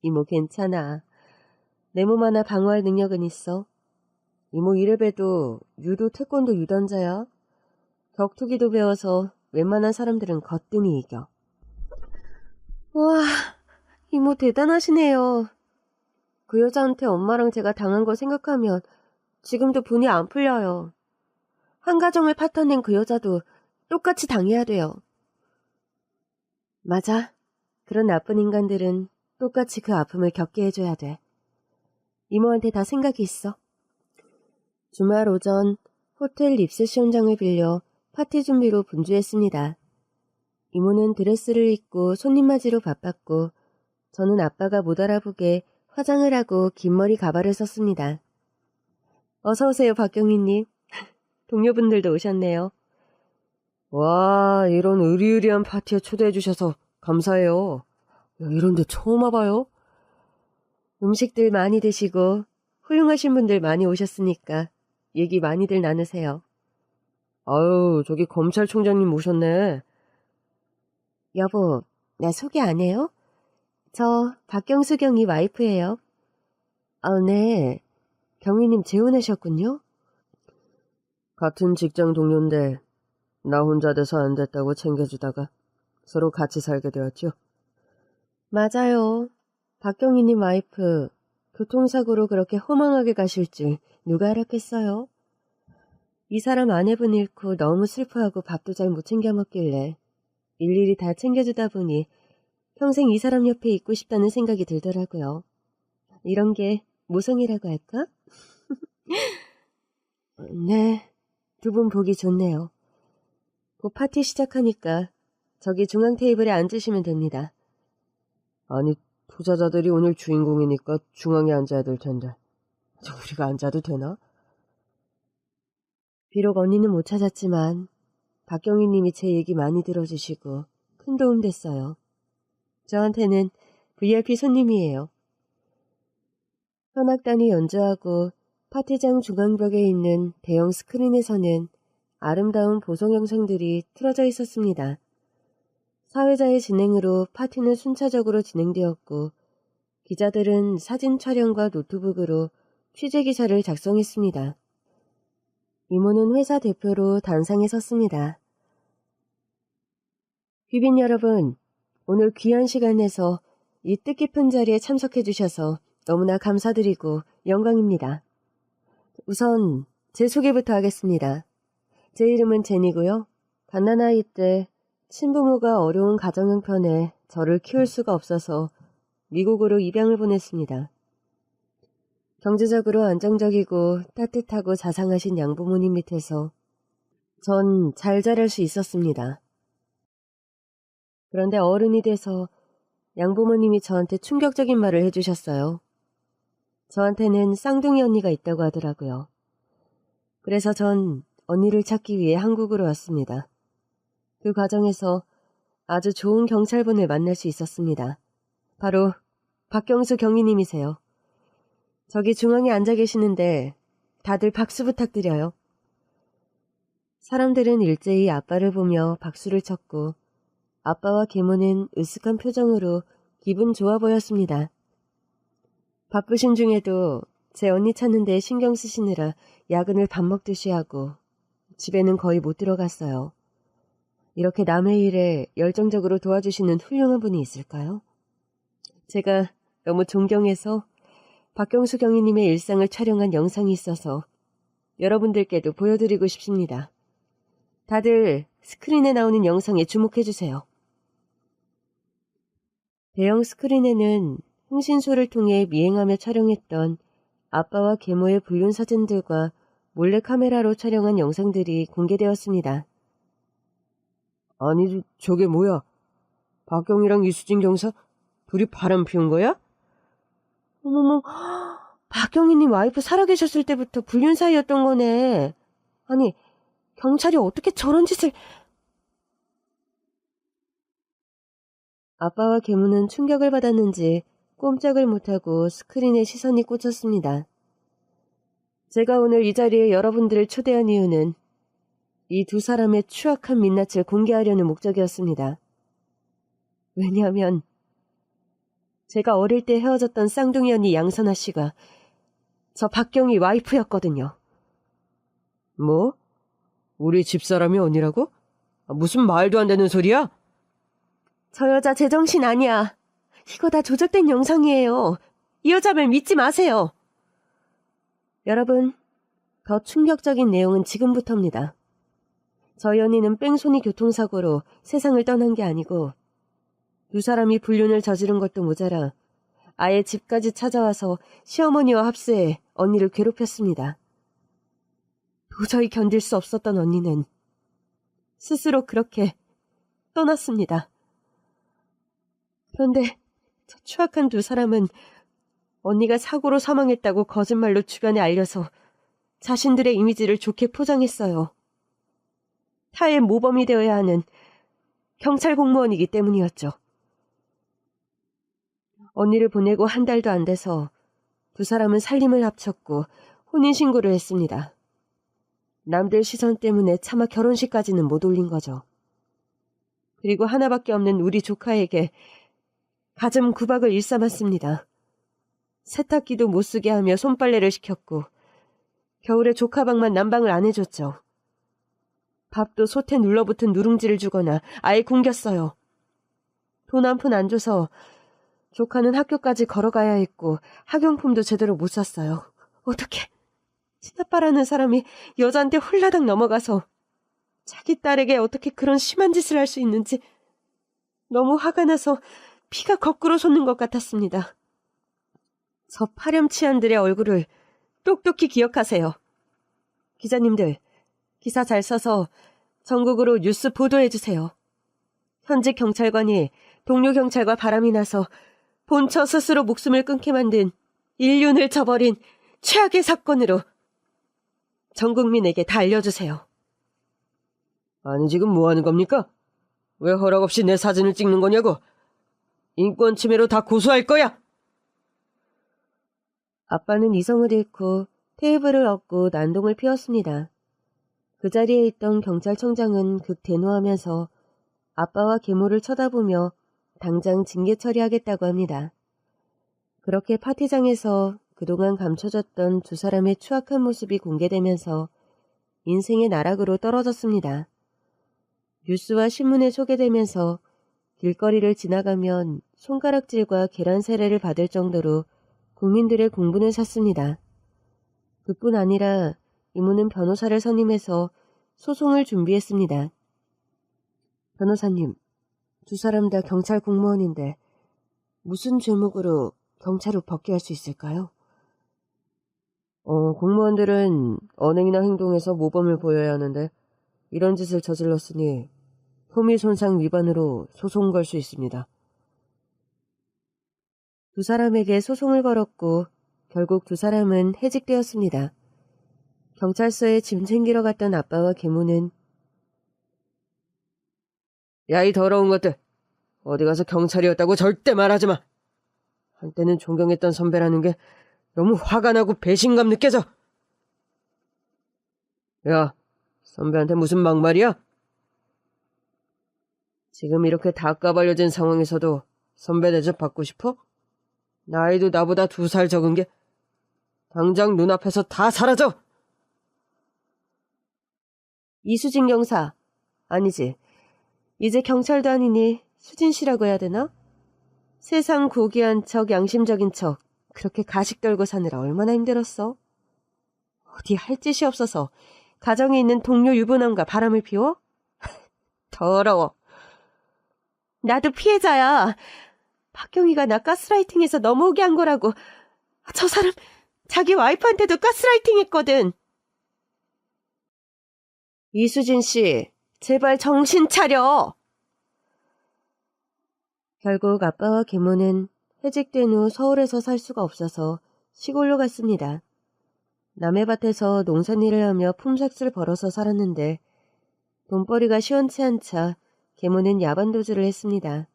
이모 괜찮아. 내 몸 하나 방어할 능력은 있어. 이모 이래봬도 유도 태권도 유단자야. 격투기도 배워서 웬만한 사람들은 거뜬히 이겨. 와, 이모 대단하시네요. 그 여자한테 엄마랑 제가 당한 거 생각하면 지금도 분이 안 풀려요. 한 가정을 파탄낸 그 여자도 똑같이 당해야 돼요. 맞아. 그런 나쁜 인간들은 똑같이 그 아픔을 겪게 해줘야 돼. 이모한테 다 생각이 있어. 주말 오전 호텔 립세션장을 빌려 파티 준비로 분주했습니다. 이모는 드레스를 입고 손님 맞이로 바빴고 저는 아빠가 못 알아보게 화장을 하고 긴 머리 가발을 썼습니다. 어서 오세요, 박경희님. 동료분들도 오셨네요. 와, 이런 의리의리한 파티에 초대해 주셔서 감사해요. 이런 데 처음 와봐요. 음식들 많이 드시고 훌륭하신 분들 많이 오셨으니까 얘기 많이들 나누세요. 아유, 저기 검찰총장님 오셨네. 여보, 나 소개 안 해요? 저 박경수 경위 와이프예요. 아, 네. 경희님 재혼하셨군요. 같은 직장 동료인데 나 혼자 돼서 안 됐다고 챙겨주다가 서로 같이 살게 되었죠. 맞아요. 박경희님 와이프 교통사고로 그렇게 허망하게 가실 줄 누가 알았겠어요? 이 사람 아내분 잃고 너무 슬퍼하고 밥도 잘 못 챙겨 먹길래 일일이 다 챙겨주다 보니 평생 이 사람 옆에 있고 싶다는 생각이 들더라고요. 이런 게 모성이라고 할까? 네, 두 분 보기 좋네요. 곧 파티 시작하니까 저기 중앙 테이블에 앉으시면 됩니다. 아니, 투자자들이 오늘 주인공이니까 중앙에 앉아야 될 텐데 우리가 앉아도 되나? 비록 언니는 못 찾았지만 박경희 님이 제 얘기 많이 들어주시고 큰 도움 됐어요. 저한테는 VIP 손님이에요. 현악단이 연주하고 파티장 중앙벽에 있는 대형 스크린에서는 아름다운 보성 영상들이 틀어져 있었습니다. 사회자의 진행으로 파티는 순차적으로 진행되었고 기자들은 사진 촬영과 노트북으로 취재 기사를 작성했습니다. 이모는 회사 대표로 단상에 섰습니다. 귀빈 여러분, 오늘 귀한 시간 내서 이 뜻깊은 자리에 참석해 주셔서 너무나 감사드리고 영광입니다. 우선 제 소개부터 하겠습니다. 제 이름은 제니고요. 갓난아이 때 친부모가 어려운 가정 형편에 저를 키울 수가 없어서 미국으로 입양을 보냈습니다. 경제적으로 안정적이고 따뜻하고 자상하신 양부모님 밑에서 전 잘 자랄 수 있었습니다. 그런데 어른이 돼서 양부모님이 저한테 충격적인 말을 해주셨어요. 저한테는 쌍둥이 언니가 있다고 하더라고요. 그래서 전 언니를 찾기 위해 한국으로 왔습니다. 그 과정에서 아주 좋은 경찰분을 만날 수 있었습니다. 바로 박경수 경위님이세요. 저기 중앙에 앉아 계시는데 다들 박수 부탁드려요. 사람들은 일제히 아빠를 보며 박수를 쳤고 아빠와 계모는 으쓱한 표정으로 기분 좋아 보였습니다. 바쁘신 중에도 제 언니 찾는 데 신경 쓰시느라 야근을 밥 먹듯이 하고 집에는 거의 못 들어갔어요. 이렇게 남의 일에 열정적으로 도와주시는 훌륭한 분이 있을까요? 제가 너무 존경해서 박경수 경위님의 일상을 촬영한 영상이 있어서 여러분들께도 보여드리고 싶습니다. 다들 스크린에 나오는 영상에 주목해주세요. 대형 스크린에는 흥신소를 통해 미행하며 촬영했던 아빠와 계모의 불륜 사진들과 몰래카메라로 촬영한 영상들이 공개되었습니다. 아니, 저게 뭐야? 박경이랑 이수진 경사? 둘이 바람 피운 거야? 어머머, 박경희님 와이프 살아계셨을 때부터 불륜 사이였던 거네. 아니, 경찰이 어떻게 저런 짓을... 아빠와 계모는 충격을 받았는지 꼼짝을 못하고 스크린에 시선이 꽂혔습니다. 제가 오늘 이 자리에 여러분들을 초대한 이유는 이 두 사람의 추악한 민낯을 공개하려는 목적이었습니다. 왜냐하면 제가 어릴 때 헤어졌던 쌍둥이 언니 양선아 씨가 저 박경희 와이프였거든요. 뭐? 우리 집사람이 언니라고? 무슨 말도 안 되는 소리야? 저 여자 제정신 아니야. 이거 다 조작된 영상이에요. 이 여자 말 믿지 마세요. 여러분, 더 충격적인 내용은 지금부터입니다. 저희 언니는 뺑소니 교통사고로 세상을 떠난 게 아니고 두 사람이 불륜을 저지른 것도 모자라 아예 집까지 찾아와서 시어머니와 합세해 언니를 괴롭혔습니다. 도저히 견딜 수 없었던 언니는 스스로 그렇게 떠났습니다. 그런데 저 추악한 두 사람은 언니가 사고로 사망했다고 거짓말로 주변에 알려서 자신들의 이미지를 좋게 포장했어요. 타의 모범이 되어야 하는 경찰 공무원이기 때문이었죠. 언니를 보내고 한 달도 안 돼서 두 사람은 살림을 합쳤고 혼인신고를 했습니다. 남들 시선 때문에 차마 결혼식까지는 못 올린 거죠. 그리고 하나밖에 없는 우리 조카에게 가슴 구박을 일삼았습니다. 세탁기도 못 쓰게 하며 손빨래를 시켰고 겨울에 조카방만 난방을 안 해줬죠. 밥도 솥에 눌러붙은 누룽지를 주거나 아예 굶겼어요. 돈 한 푼 안 줘서 조카는 학교까지 걸어가야 했고 학용품도 제대로 못 샀어요. 어떻게 친아빠라는 사람이 여자한테 홀라당 넘어가서 자기 딸에게 어떻게 그런 심한 짓을 할 수 있는지 너무 화가 나서 피가 거꾸로 솟는 것 같았습니다. 저 파렴치한들의 얼굴을 똑똑히 기억하세요. 기자님들, 기사 잘 써서 전국으로 뉴스 보도해주세요. 현직 경찰관이 동료 경찰과 바람이 나서 본처 스스로 목숨을 끊게 만든 인륜을 저버린 최악의 사건으로 전 국민에게 다 알려주세요. 아니 지금 뭐 하는 겁니까? 왜 허락 없이 내 사진을 찍는 거냐고? 인권 침해로 다 고소할 거야! 아빠는 이성을 잃고 테이블을 엎고 난동을 피웠습니다. 그 자리에 있던 경찰청장은 극대노하면서 아빠와 계모를 쳐다보며 당장 징계 처리하겠다고 합니다. 그렇게 파티장에서 그동안 감춰졌던 두 사람의 추악한 모습이 공개되면서 인생의 나락으로 떨어졌습니다. 뉴스와 신문에 소개되면서 길거리를 지나가면 손가락질과 계란 세례를 받을 정도로 국민들의 공분을 샀습니다. 그뿐 아니라 이모는 변호사를 선임해서 소송을 준비했습니다. 변호사님, 두 사람 다 경찰 공무원인데 무슨 죄목으로 경찰을 벗게 할 수 있을까요? 공무원들은 언행이나 행동에서 모범을 보여야 하는데 이런 짓을 저질렀으니 혐의손상 위반으로 소송 걸 수 있습니다. 두 사람에게 소송을 걸었고 결국 두 사람은 해직되었습니다. 경찰서에 짐 챙기러 갔던 아빠와 계모는 야, 이 더러운 것들! 어디 가서 경찰이었다고 절대 말하지 마! 한때는 존경했던 선배라는 게 너무 화가 나고 배신감 느껴져! 야, 선배한테 무슨 막말이야? 지금 이렇게 다 까발려진 상황에서도 선배 대접 받고 싶어? 나이도 나보다 2살 적은 게 당장 눈앞에서 다 사라져! 이수진 경사, 아니지. 이제 경찰도 아니니 수진 씨라고 해야 되나? 세상 고귀한 척 양심적인 척 그렇게 가식 떨고 사느라 얼마나 힘들었어? 어디 할 짓이 없어서 가정에 있는 동료 유부남과 바람을 피워? 더러워. 나도 피해자야. 박경희가 나 가스라이팅해서 넘어오게 한 거라고. 저 사람 자기 와이프한테도 가스라이팅 했거든. 이수진 씨, 제발 정신 차려. 결국 아빠와 계모는 해직된 후 서울에서 살 수가 없어서 시골로 갔습니다. 남의 밭에서 농산일을 하며 품삯을 벌어서 살았는데 돈벌이가 시원치 않자 계모는 야반도주를 했습니다.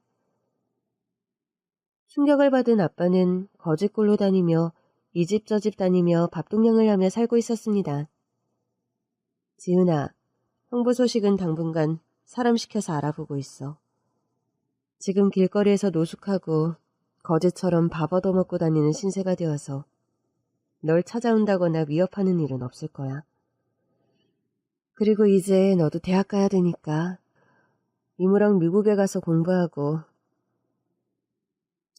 충격을 받은 아빠는 거짓골로 다니며 이 집 저 집 다니며 밥동량을 하며 살고 있었습니다. 지은아, 형부 소식은 당분간 사람 시켜서 알아보고 있어. 지금 길거리에서 노숙하고 거지처럼 밥 얻어먹고 다니는 신세가 되어서 널 찾아온다거나 위협하는 일은 없을 거야. 그리고 이제 너도 대학 가야 되니까 이모랑 미국에 가서 공부하고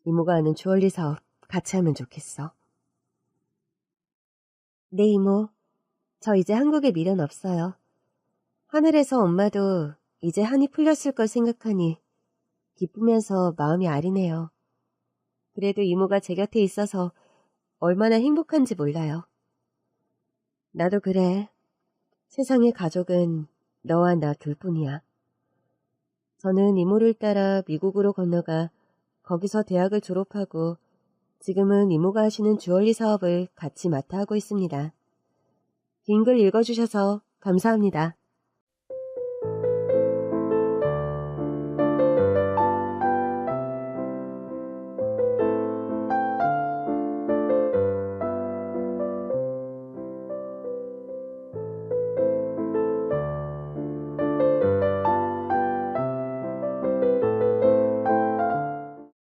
이모가 아는 주얼리 사업 같이 하면 좋겠어. 네, 이모. 저 이제 한국에 미련 없어요. 하늘에서 엄마도 이제 한이 풀렸을 걸 생각하니 기쁘면서 마음이 아리네요. 그래도 이모가 제 곁에 있어서 얼마나 행복한지 몰라요. 나도 그래. 세상의 가족은 너와 나 둘뿐이야. 저는 이모를 따라 미국으로 건너가 거기서 대학을 졸업하고 지금은 이모가 하시는 주얼리 사업을 같이 맡아 하고 있습니다. 긴 글 읽어주셔서 감사합니다.